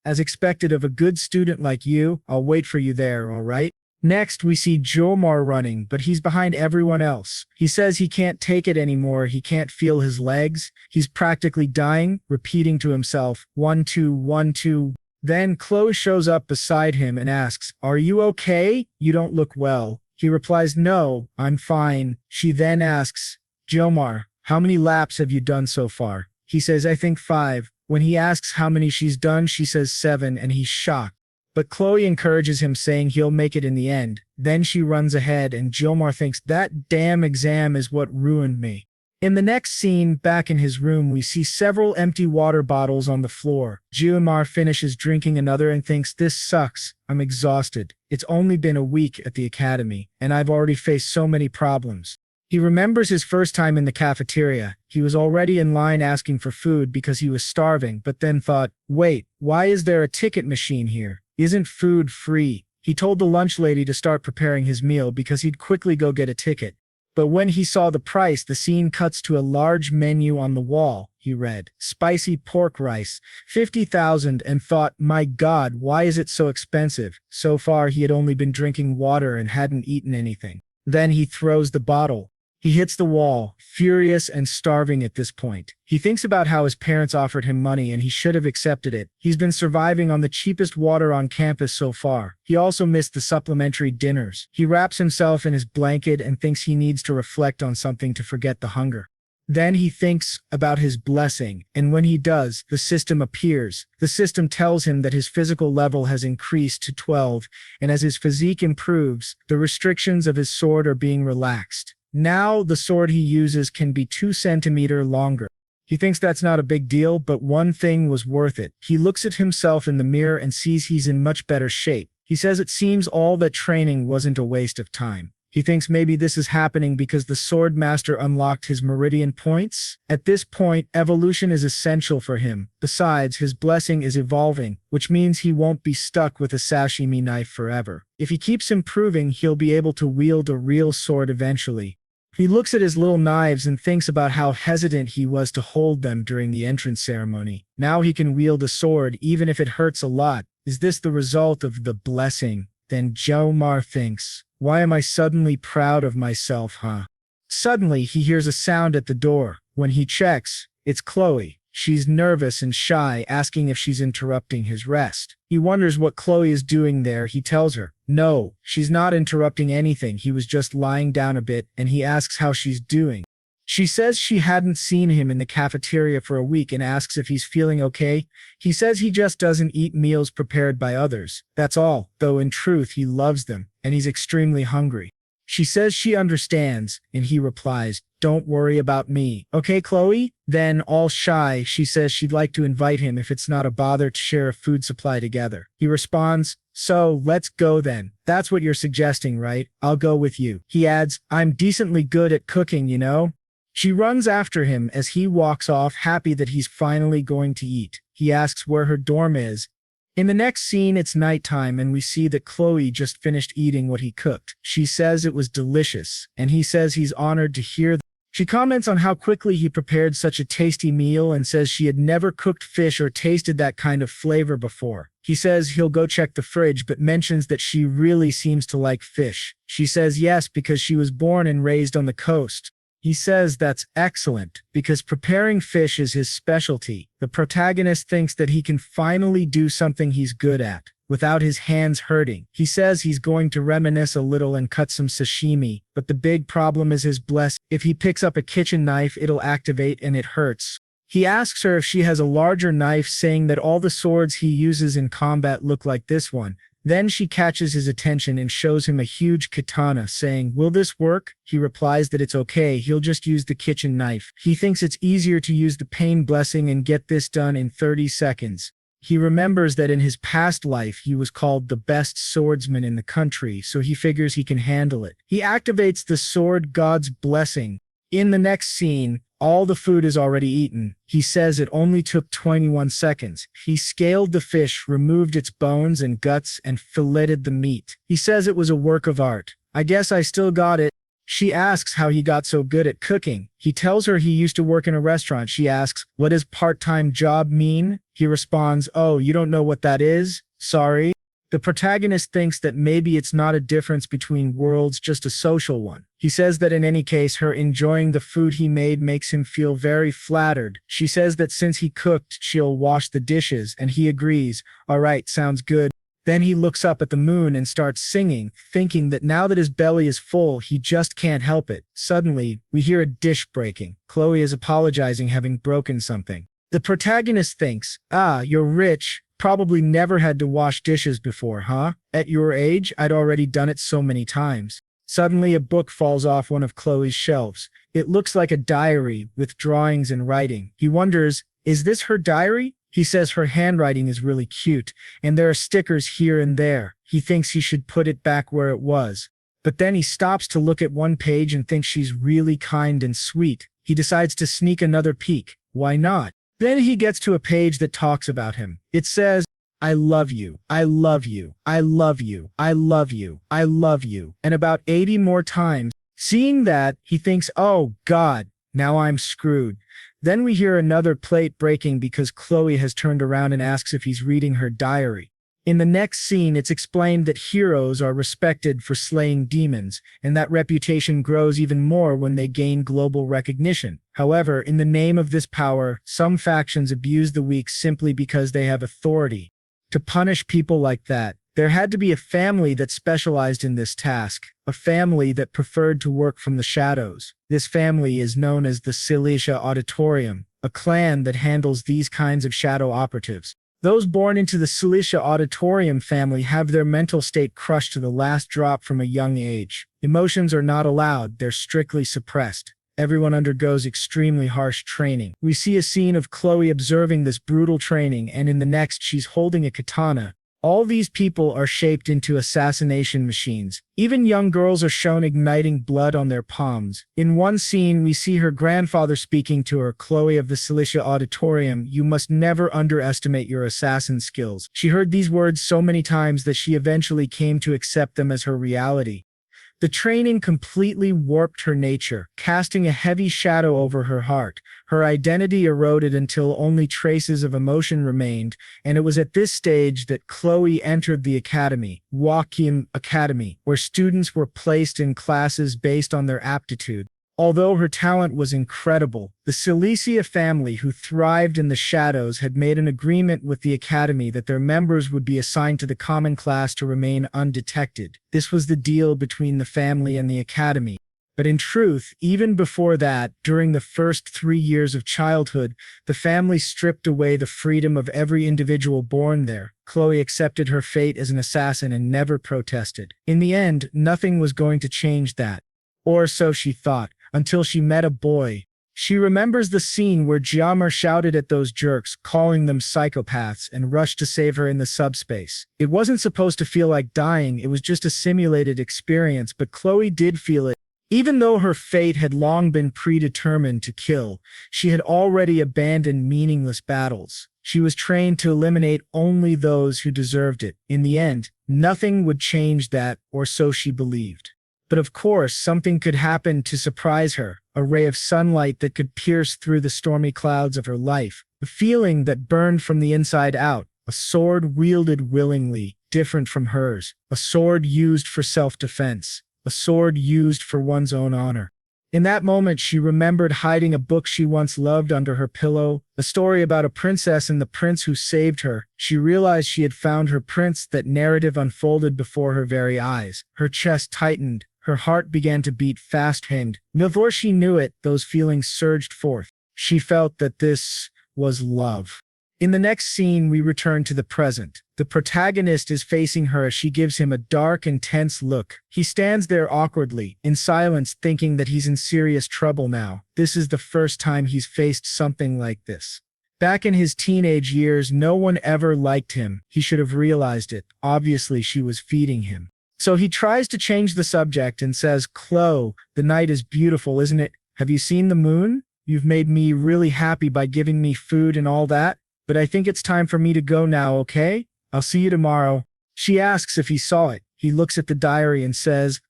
As expected of a good student like you, I'll wait for you there, all right? Next, we see Jomar running, but he's behind everyone else. He says he can't take it anymore, he can't feel his legs. He's practically dying, repeating to himself, 1, 2, 1, 2. Then Chloe shows up beside him and asks, are you okay? You don't look well. He replies, no, I'm fine. She then asks, Jomar, how many laps have you done so far? He says, I think 5. When he asks how many she's done, she says 7, and he's shocked. But Chloe encourages him, saying he'll make it in the end. Then she runs ahead, and Jomar thinks, that damn exam is what ruined me. In the next scene, back in his room, we see several empty water bottles on the floor. Jomar finishes drinking another and thinks, this sucks. I'm exhausted. It's only been a week at the academy, and I've already faced so many problems. He remembers his first time in the cafeteria. He was already in line asking for food because he was starving, but then thought, wait, why is there a ticket machine here? Isn't food free? He told the lunch lady to start preparing his meal because he'd quickly go get a ticket. But when he saw the price, the scene cuts to a large menu on the wall. He read, spicy pork rice, 50,000, and thought, my God, why is it so expensive? So far, he had only been drinking water and hadn't eaten anything. Then he throws the bottle. He hits the wall, furious and starving at this point. He thinks about how his parents offered him money and he should have accepted it. He's been surviving on the cheapest water on campus so far. He also missed the supplementary dinners. He wraps himself in his blanket and thinks he needs to reflect on something to forget the hunger. Then he thinks about his blessing, and when he does, the system appears. The system tells him that his physical level has increased to 12, and as his physique improves, the restrictions of his sword are being relaxed. Now, the sword he uses can be 2 centimeters longer. He thinks that's not a big deal, but one thing was worth it. He looks at himself in the mirror and sees he's in much better shape. He says it seems all that training wasn't a waste of time. He thinks maybe this is happening because the sword master unlocked his meridian points. At this point, evolution is essential for him. Besides, his blessing is evolving, which means he won't be stuck with a sashimi knife forever. If he keeps improving, he'll be able to wield a real sword eventually. He looks at his little knives and thinks about how hesitant he was to hold them during the entrance ceremony. Now he can wield a sword even if it hurts a lot. Is this the result of the blessing? Then Jomar thinks, why am I suddenly proud of myself, huh? Suddenly, he hears a sound at the door. When he checks, it's Chloe. She's nervous and shy, asking if she's interrupting his rest. He wonders what Chloe is doing there. He tells her, no, she's not interrupting anything. He was just lying down a bit, and he asks how she's doing. She says she hadn't seen him in the cafeteria for a week and asks if he's feeling okay. He says he just doesn't eat meals prepared by others. That's all, though in truth he loves them, and he's extremely hungry. She says she understands, and he replies, don't worry about me. Okay, Chloe? Then, all shy, she says she'd like to invite him if it's not a bother to share a food supply together. He responds, so, let's go then. That's what you're suggesting, right? I'll go with you. He adds, I'm decently good at cooking, you know? She runs after him as he walks off, happy that he's finally going to eat. He asks where her dorm is. In the next scene, it's nighttime and we see that Chloe just finished eating what he cooked. She says it was delicious, and he says he's honored to hear that. She comments on how quickly he prepared such a tasty meal and says she had never cooked fish or tasted that kind of flavor before. He says he'll go check the fridge but mentions that she really seems to like fish. She says yes because she was born and raised on the coast. He says that's excellent, because preparing fish is his specialty. The protagonist thinks that he can finally do something he's good at, without his hands hurting. He says he's going to reminisce a little and cut some sashimi, but the big problem is his blessing. If he picks up a kitchen knife, it'll activate and it hurts. He asks her if she has a larger knife, saying that all the swords he uses in combat look like this one. Then she catches his attention and shows him a huge katana, saying, will this work? He replies that it's okay, he'll just use the kitchen knife. He thinks it's easier to use the pain blessing and get this done in 30 seconds. He remembers that in his past life he was called the best swordsman in the country, so he figures he can handle it. He activates the sword god's blessing. In the next scene, all the food is already eaten. He says it only took 21 seconds. He scaled the fish, removed its bones and guts, and filleted the meat. He says it was a work of art. I guess I still got it. She asks how he got so good at cooking. He tells her he used to work in a restaurant. She asks, what does part-time job mean? He responds, oh, you don't know what that is? Sorry. The protagonist thinks that maybe it's not a difference between worlds, just a social one. He says that in any case, her enjoying the food he made makes him feel very flattered. She says that since he cooked, she'll wash the dishes, and he agrees. All right, sounds good. Then he looks up at the moon and starts singing, thinking that now that his belly is full, he just can't help it. Suddenly, we hear a dish breaking. Chloe is apologizing, having broken something. The protagonist thinks, you're rich. Probably never had to wash dishes before, huh? At your age, I'd already done it so many times. Suddenly, a book falls off one of Chloe's shelves. It looks like a diary with drawings and writing. He wonders, is this her diary? He says her handwriting is really cute, and there are stickers here and there. He thinks he should put it back where it was. But then he stops to look at one page and thinks she's really kind and sweet. He decides to sneak another peek. Why not? Then he gets to a page that talks about him. It says, I love you, I love you, I love you, I love you, I love you, and about 80 more times. Seeing that, he thinks, oh God, now I'm screwed. Then we hear another plate breaking because Chloe has turned around and asks if he's reading her diary. In the next scene, it's explained that heroes are respected for slaying demons, and that reputation grows even more when they gain global recognition. However, in the name of this power, some factions abuse the weak simply because they have authority. To punish people like that, there had to be a family that specialized in this task, a family that preferred to work from the shadows. This family is known as the Silesia Auditorium, a clan that handles these kinds of shadow operatives. Those born into the Silesia Auditorium family have their mental state crushed to the last drop from a young age. Emotions are not allowed, they're strictly suppressed. Everyone undergoes extremely harsh training. We see a scene of Chloe observing this brutal training, and in the next she's holding a katana. All these people are shaped into assassination machines. Even young girls are shown igniting blood on their palms. In one scene, we see her grandfather speaking to her, Chloe of the Silesia Auditorium, you must never underestimate your assassin skills. She heard these words so many times that she eventually came to accept them as her reality. The training completely warped her nature, casting a heavy shadow over her heart. Her identity eroded until only traces of emotion remained, and it was at this stage that Chloe entered the academy, Awakens Academy, where students were placed in classes based on their aptitude. Although her talent was incredible, the Silesia family, who thrived in the shadows, had made an agreement with the academy that their members would be assigned to the common class to remain undetected. This was the deal between the family and the academy. But in truth, even before that, during the first 3 years of childhood, the family stripped away the freedom of every individual born there. Chloe accepted her fate as an assassin and never protested. In the end, nothing was going to change that. Or so she thought. Until she met a boy. She remembers the scene where Jiamar shouted at those jerks, calling them psychopaths, and rushed to save her in the subspace. It wasn't supposed to feel like dying, it was just a simulated experience, but Chloe did feel it. Even though her fate had long been predetermined to kill, she had already abandoned meaningless battles. She was trained to eliminate only those who deserved it. In the end, nothing would change that, or so she believed. But of course, something could happen to surprise her, a ray of sunlight that could pierce through the stormy clouds of her life, a feeling that burned from the inside out, a sword wielded willingly, different from hers, a sword used for self-defense, a sword used for one's own honor. In that moment, she remembered hiding a book she once loved under her pillow, a story about a princess and the prince who saved her. She realized she had found her prince. That narrative unfolded before her very eyes. Her chest tightened. Her heart began to beat fast, and before she knew it, those feelings surged forth. She felt that this was love. In the next scene, we return to the present. The protagonist is facing her as she gives him a dark, intense look. He stands there awkwardly, in silence, thinking that he's in serious trouble now. This is the first time he's faced something like this. Back in his teenage years, no one ever liked him. He should have realized it. Obviously, she was feeding him. So he tries to change the subject and says, Chloe, the night is beautiful, isn't it? Have you seen the moon? You've made me really happy by giving me food and all that, but I think it's time for me to go now, okay? I'll see you tomorrow. She asks if he saw it. He looks at the diary and says,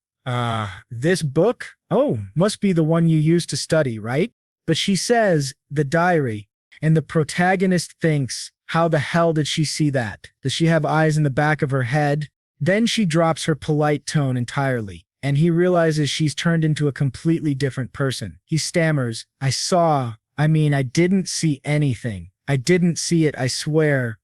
this book? Oh, must be the one you used to study, right? But she says, the diary, and the protagonist thinks, how the hell did she see that? Does she have eyes in the back of her head? Then she drops her polite tone entirely, and he realizes she's turned into a completely different person. He stammers, I didn't see anything. I didn't see it, I swear.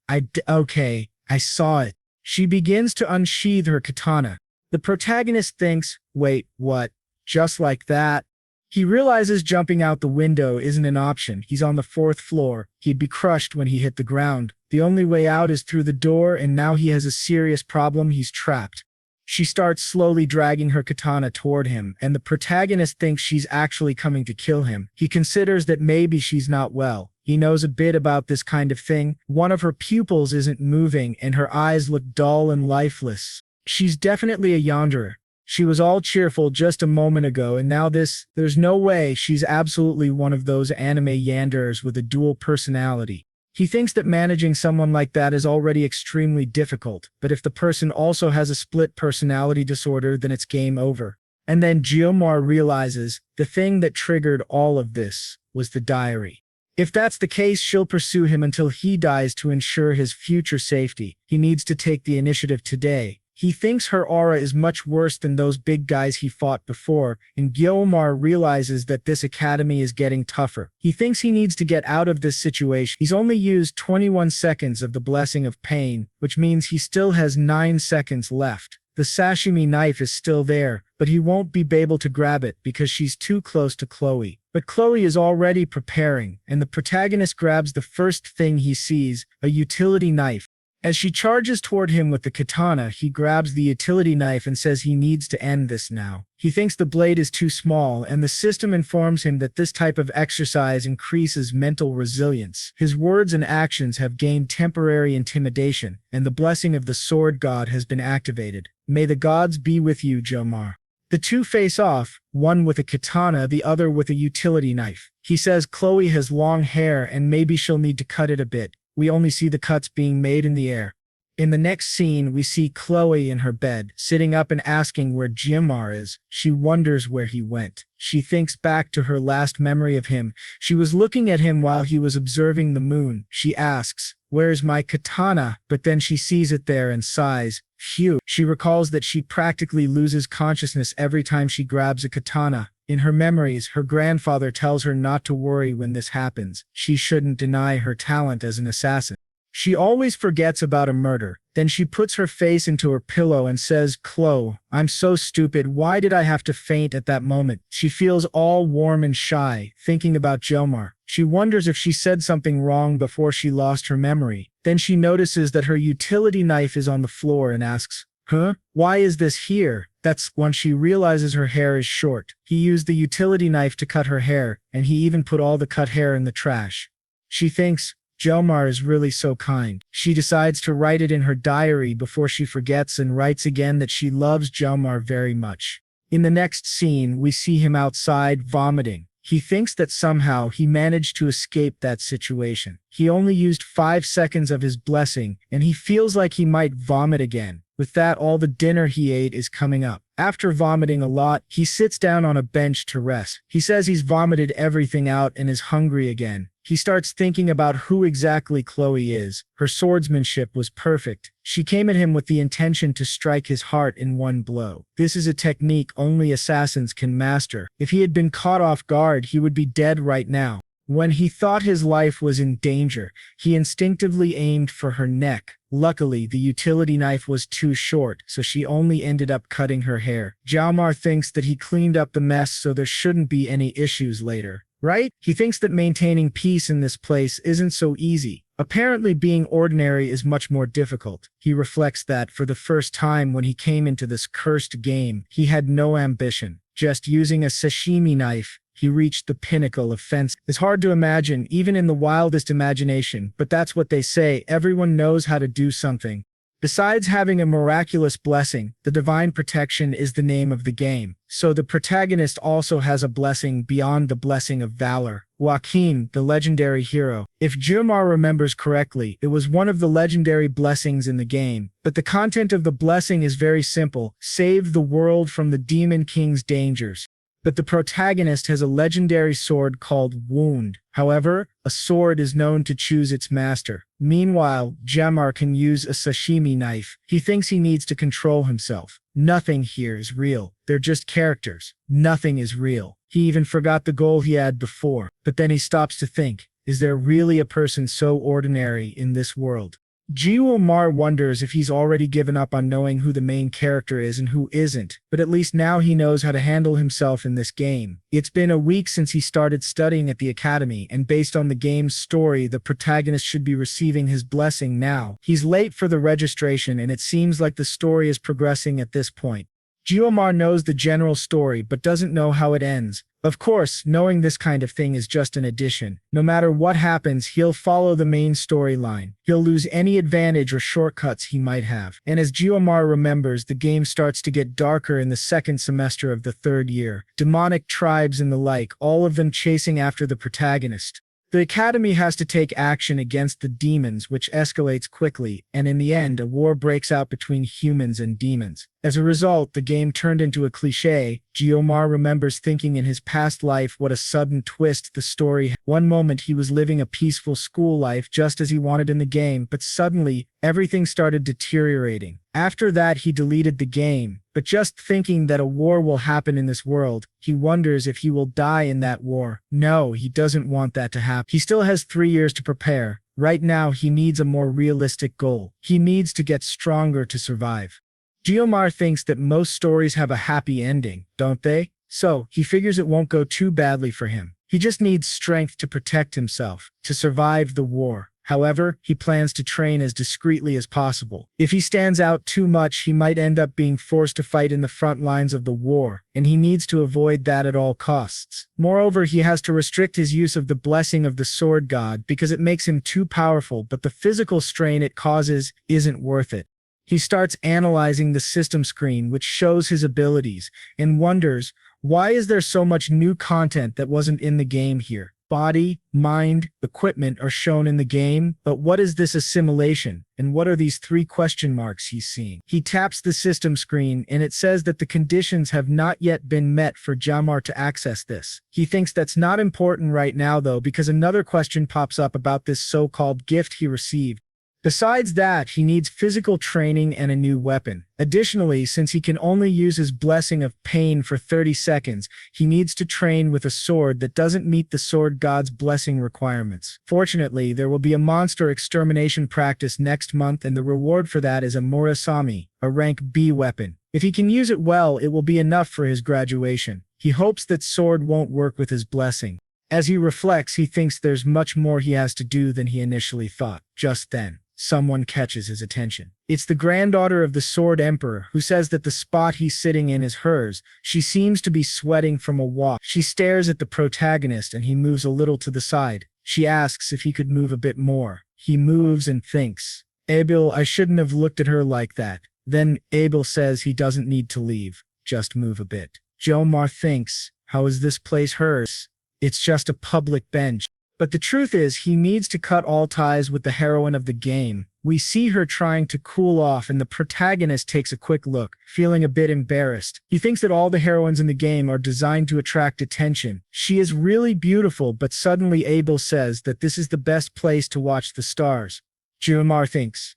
Okay, I saw it. She begins to unsheath her katana. The protagonist thinks, wait, what? Just like that? He realizes jumping out the window isn't an option. He's on the 4th floor. He'd be crushed when he hit the ground. The only way out is through the door, and now he has a serious problem. He's trapped. She starts slowly dragging her katana toward him, and the protagonist thinks she's actually coming to kill him. He considers that maybe she's not well. He knows a bit about this kind of thing. One of her pupils isn't moving, and her eyes look dull and lifeless. She's definitely a yanderer. She was all cheerful just a moment ago, and now there's no way. She's absolutely one of those anime yanderers with a dual personality. He thinks that managing someone like that is already extremely difficult, but if the person also has a split personality disorder, then it's game over. And then Geomar realizes the thing that triggered all of this was the diary. If that's the case, she'll pursue him until he dies to ensure his future safety. He needs to take the initiative today. He thinks her aura is much worse than those big guys he fought before, and Guiomar realizes that this academy is getting tougher. He thinks he needs to get out of this situation. He's only used 21 seconds of the Blessing of Pain, which means he still has 9 seconds left. The sashimi knife is still there, but he won't be able to grab it because she's too close to Chloe. But Chloe is already preparing, and the protagonist grabs the first thing he sees, a utility knife. As she charges toward him with the katana, he grabs the utility knife and says he needs to end this now. He thinks the blade is too small, and the system informs him that this type of exercise increases mental resilience. His words and actions have gained temporary intimidation, and the blessing of the sword god has been activated. May the gods be with you, Jomar. The two face off, one with a katana, the other with a utility knife. He says Chloe has long hair and maybe she'll need to cut it a bit. We only see the cuts being made in the air. In the next scene, we see Chloe in her bed, sitting up and asking where Jimar is. She wonders where he went. She thinks back to her last memory of him. She was looking at him while he was observing the moon. She asks, "Where's my katana?" But then she sees it there and sighs. Phew. She recalls that she practically loses consciousness every time she grabs a katana. In her memories, her grandfather tells her not to worry when this happens. She shouldn't deny her talent as an assassin. She always forgets about a murder. Then she puts her face into her pillow and says, "Chloe, I'm so stupid. Why did I have to faint at that moment?" She feels all warm and shy, thinking about Jomar. She wonders if she said something wrong before she lost her memory. Then she notices that her utility knife is on the floor and asks, "Huh? Why is this here?" That's when she realizes her hair is short. He used the utility knife to cut her hair, and he even put all the cut hair in the trash. She thinks, Jomar is really so kind. She decides to write it in her diary before she forgets and writes again that she loves Jomar very much. In the next scene, we see him outside vomiting. He thinks that somehow he managed to escape that situation. He only used 5 seconds of his blessing, and he feels like he might vomit again. With that, all the dinner he ate is coming up. After vomiting a lot, he sits down on a bench to rest. He says he's vomited everything out and is hungry again. He starts thinking about who exactly Chloe is. Her swordsmanship was perfect. She came at him with the intention to strike his heart in one blow. This is a technique only assassins can master. If he had been caught off guard, he would be dead right now. When he thought his life was in danger, he instinctively aimed for her neck. Luckily, the utility knife was too short, so she only ended up cutting her hair. Jomar thinks that he cleaned up the mess, so there shouldn't be any issues later. Right? He thinks that maintaining peace in this place isn't so easy. Apparently being ordinary is much more difficult. He reflects that for the first time when he came into this cursed game, he had no ambition. Just using a sashimi knife, He reached the pinnacle of fencing. It's hard to imagine, even in the wildest imagination, but that's what they say. Everyone knows how to do something. Besides having a miraculous blessing, the divine protection is the name of the game. So the protagonist also has a blessing beyond the blessing of valor. Joaquin, the legendary hero. If Jumar remembers correctly, it was one of the legendary blessings in the game. But the content of the blessing is very simple: save the world from the Demon King's dangers. But the protagonist has a legendary sword called Wound. However, a sword is known to choose its master. Meanwhile, Jamar can use a sashimi knife. He thinks he needs to control himself. Nothing here is real. They're just characters. Nothing is real. He even forgot the goal he had before. But then he stops to think, is there really a person so ordinary in this world? Jumar wonders if he's already given up on knowing who the main character is and who isn't, but at least now he knows how to handle himself in this game. It's been a week since he started studying at the academy, and based on the game's story, the protagonist should be receiving his blessing now. He's late for the registration, and it seems like the story is progressing at this point. Jumar knows the general story, but doesn't know how it ends. Of course, knowing this kind of thing is just an addition. No matter what happens, he'll follow the main storyline. He'll lose any advantage or shortcuts he might have. And as Jumar remembers, the game starts to get darker in the second semester of the third year. Demonic tribes and the like, all of them chasing after the protagonist. The Academy has to take action against the demons, which escalates quickly, and in the end, a war breaks out between humans and demons. As a result, the game turned into a cliché. Jumar remembers thinking in his past life what a sudden twist the story had. One moment he was living a peaceful school life just as he wanted in the game, but suddenly, everything started deteriorating. After that, he deleted the game, but just thinking that a war will happen in this world, he wonders if he will die in that war. No, he doesn't want that to happen. He still has 3 years to prepare. Right now, he needs a more realistic goal. He needs to get stronger to survive. Jumar thinks that most stories have a happy ending, don't they? So, he figures it won't go too badly for him. He just needs strength to protect himself, to survive the war. However, he plans to train as discreetly as possible. If he stands out too much, he might end up being forced to fight in the front lines of the war, and he needs to avoid that at all costs. Moreover, he has to restrict his use of the blessing of the sword god because it makes him too powerful, but the physical strain it causes isn't worth it. He starts analyzing the system screen, which shows his abilities, and wonders, why is there so much new content that wasn't in the game here? Body, mind, equipment are shown in the game, but what is this assimilation, and what are these 3 question marks he's seeing? He taps the system screen, and it says that the conditions have not yet been met for Jamar to access this. He thinks that's not important right now though, because another question pops up about this so-called gift he received. Besides that, he needs physical training and a new weapon. Additionally, since he can only use his blessing of pain for 30 seconds, he needs to train with a sword that doesn't meet the sword god's blessing requirements. Fortunately, there will be a monster extermination practice next month, and the reward for that is a Murasami, a rank B weapon. If he can use it well, it will be enough for his graduation. He hopes that sword won't work with his blessing. As he reflects, he thinks there's much more he has to do than he initially thought. Just then, someone catches his attention. It's the granddaughter of the Sword Emperor, who says that the spot he's sitting in is hers. She seems to be sweating from a walk. She stares at the protagonist and he moves a little to the side. She asks if he could move a bit more. He moves and thinks, Abel, I shouldn't have looked at her like that. Then Abel says he doesn't need to leave, just move a bit. Jomar thinks, how is this place hers? It's just a public bench. But the truth is, he needs to cut all ties with the heroine of the game. We see her trying to cool off, and the protagonist takes a quick look, feeling a bit embarrassed. He thinks that all the heroines in the game are designed to attract attention. She is really beautiful, but suddenly Abel says that this is the best place to watch the stars. Jumar thinks,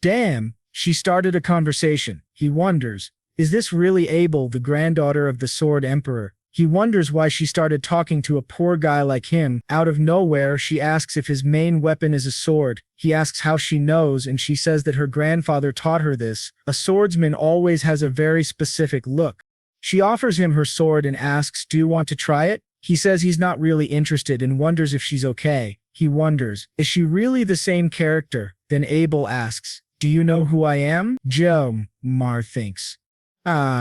damn, she started a conversation. He wonders, is this really Abel, the granddaughter of the Sword Emperor? He wonders why she started talking to a poor guy like him. Out of nowhere, she asks if his main weapon is a sword. He asks how she knows, and she says that her grandfather taught her this. A swordsman always has a very specific look. She offers him her sword and asks, do you want to try it? He says he's not really interested and wonders if she's okay. He wonders, is she really the same character? Then Abel asks, do you know who I am? Jomar thinks,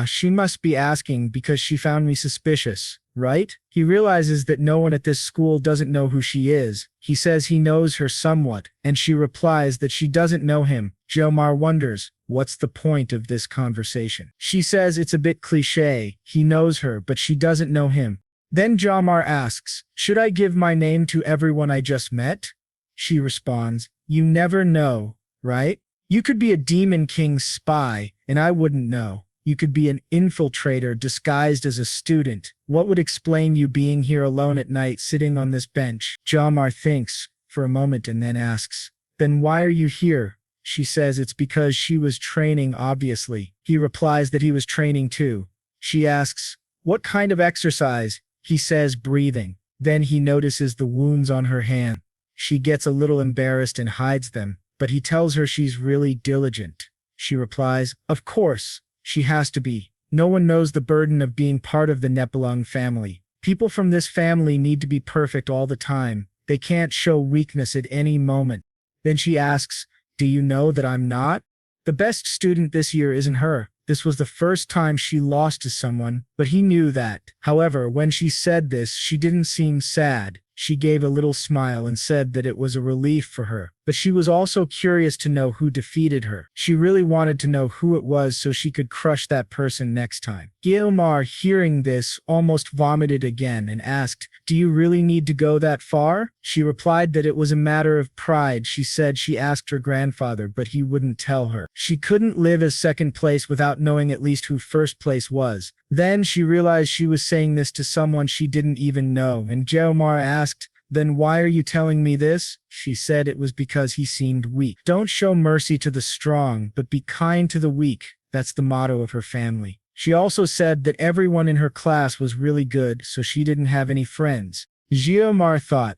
she must be asking because she found me suspicious, right? He realizes that no one at this school doesn't know who she is. He says he knows her somewhat, and she replies that she doesn't know him. Jomar wonders, what's the point of this conversation? She says it's a bit cliché. He knows her, but she doesn't know him. Then Jomar asks, should I give my name to everyone I just met? She responds, you never know, right? You could be a demon king's spy, and I wouldn't know. You could be an infiltrator disguised as a student. What would explain you being here alone at night sitting on this bench? Jomar thinks for a moment and then asks, then why are you here? She says it's because she was training, obviously. He replies that he was training too. She asks, what kind of exercise? He says breathing. Then he notices the wounds on her hand. She gets a little embarrassed and hides them, but he tells her she's really diligent. She replies, of course, she has to be. No one knows the burden of being part of the Nepalung family. People from this family need to be perfect all the time. They can't show weakness at any moment. Then she asks, do you know that I'm not? The best student this year isn't her. This was the first time she lost to someone, but he knew that. However, when she said this, she didn't seem sad. She gave a little smile and said that it was a relief for her. But she was also curious to know who defeated her. She really wanted to know who it was so she could crush that person next time. Gilmar, hearing this, almost vomited again and asked, do you really need to go that far? She replied that it was a matter of pride. She said she asked her grandfather, but he wouldn't tell her. She couldn't live as second place without knowing at least who first place was. Then she realized she was saying this to someone she didn't even know, and Geomar asked, then why are you telling me this? She said it was because he seemed weak. Don't show mercy to the strong, but be kind to the weak. That's the motto of her family. She also said that everyone in her class was really good, so she didn't have any friends. Geomar thought,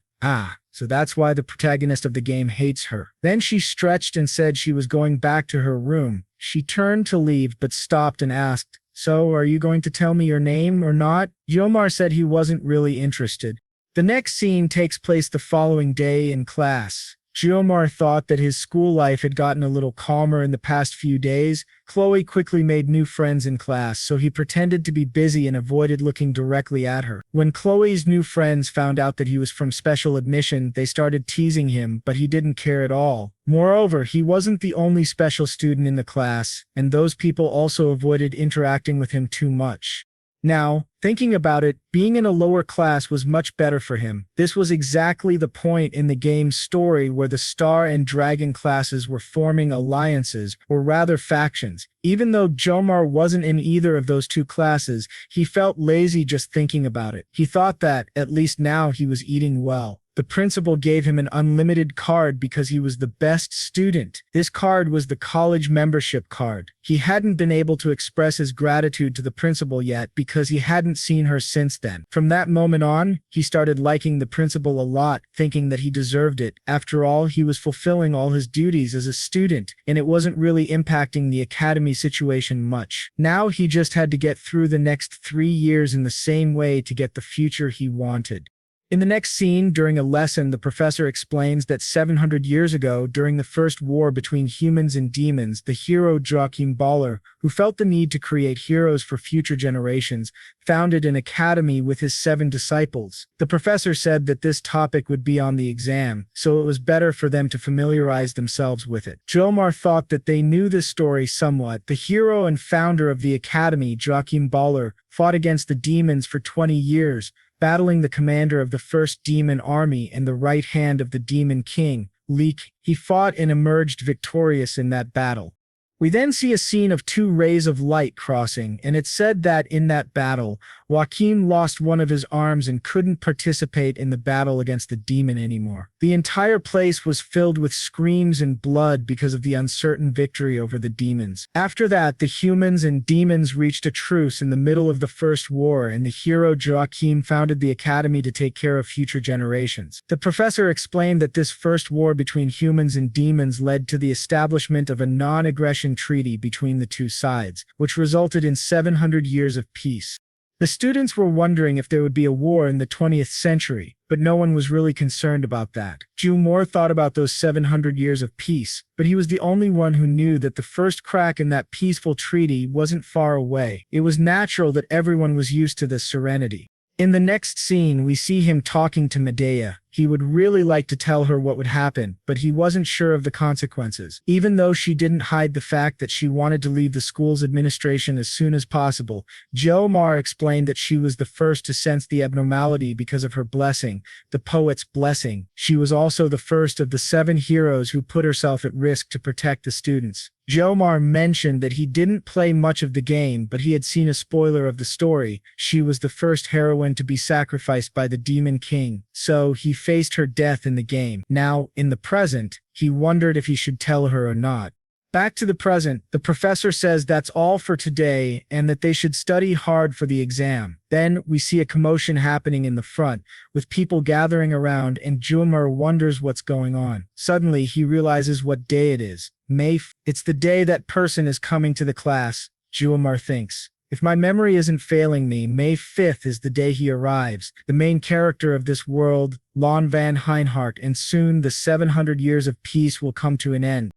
so that's why the protagonist of the game hates her. Then she stretched and said she was going back to her room. She turned to leave but stopped and asked, so are you going to tell me your name or not? Geomar said he wasn't really interested. The next scene takes place the following day in class. Geomar thought that his school life had gotten a little calmer in the past few days. Chloe quickly made new friends in class, so he pretended to be busy and avoided looking directly at her. When Chloe's new friends found out that he was from special admission, they started teasing him, but he didn't care at all. Moreover, he wasn't the only special student in the class, and those people also avoided interacting with him too much. Now, thinking about it, being in a lower class was much better for him. This was exactly the point in the game's story where the Star and Dragon classes were forming alliances, or rather factions. Even though Jomar wasn't in either of those two classes, he felt lazy just thinking about it. He thought that, at least now, he was eating well. The principal gave him an unlimited card because he was the best student. This card was the college membership card. He hadn't been able to express his gratitude to the principal yet because he hadn't seen her since then. From that moment on, he started liking the principal a lot, thinking that he deserved it. After all, he was fulfilling all his duties as a student, and it wasn't really impacting the academy situation much. Now he just had to get through the next 3 years in the same way to get the future he wanted. In the next scene, during a lesson, the professor explains that 700 years ago, during the first war between humans and demons, the hero Joachim Baller, who felt the need to create heroes for future generations, founded an academy with his 7 disciples. The professor said that this topic would be on the exam, so it was better for them to familiarize themselves with it. Jomar thought that they knew this story somewhat. The hero and founder of the academy, Joachim Baller, fought against the demons for 20 years, battling the commander of the first demon army and the right hand of the demon king, Leek. He fought and emerged victorious in that battle. We then see a scene of 2 rays of light crossing, and it's said that in that battle, Joachim lost one of his arms and couldn't participate in the battle against the demon anymore. The entire place was filled with screams and blood because of the uncertain victory over the demons. After that, the humans and demons reached a truce in the middle of the First War, and the hero Joachim founded the academy to take care of future generations. The professor explained that this first war between humans and demons led to the establishment of a non-aggression treaty between the two sides, which resulted in 700 years of peace. The students were wondering if there would be a war in the 20th century, but no one was really concerned about that. Jumor thought about those 700 years of peace, but he was the only one who knew that the first crack in that peaceful treaty wasn't far away. It was natural that everyone was used to this serenity. In the next scene, we see him talking to Medea. He would really like to tell her what would happen, but he wasn't sure of the consequences. Even though she didn't hide the fact that she wanted to leave the school's administration as soon as possible, Jomar explained that she was the first to sense the abnormality because of her blessing, the poet's blessing. She was also the first of the 7 heroes who put herself at risk to protect the students. Jomar mentioned that he didn't play much of the game, but he had seen a spoiler of the story. She was the first heroine to be sacrificed by the Demon King, so he faced her death in the game. Now, in the present, he wondered if he should tell her or not. Back to the present, the professor says that's all for today and that they should study hard for the exam. Then we see a commotion happening in the front, with people gathering around, and Jomar wonders what's going on. Suddenly, he realizes what day it is. It's the day that person is coming to the class, Jomar thinks. If my memory isn't failing me, May 5th is the day he arrives, the main character of this world, Lon van Heinhart, and soon the 700 years of peace will come to an end.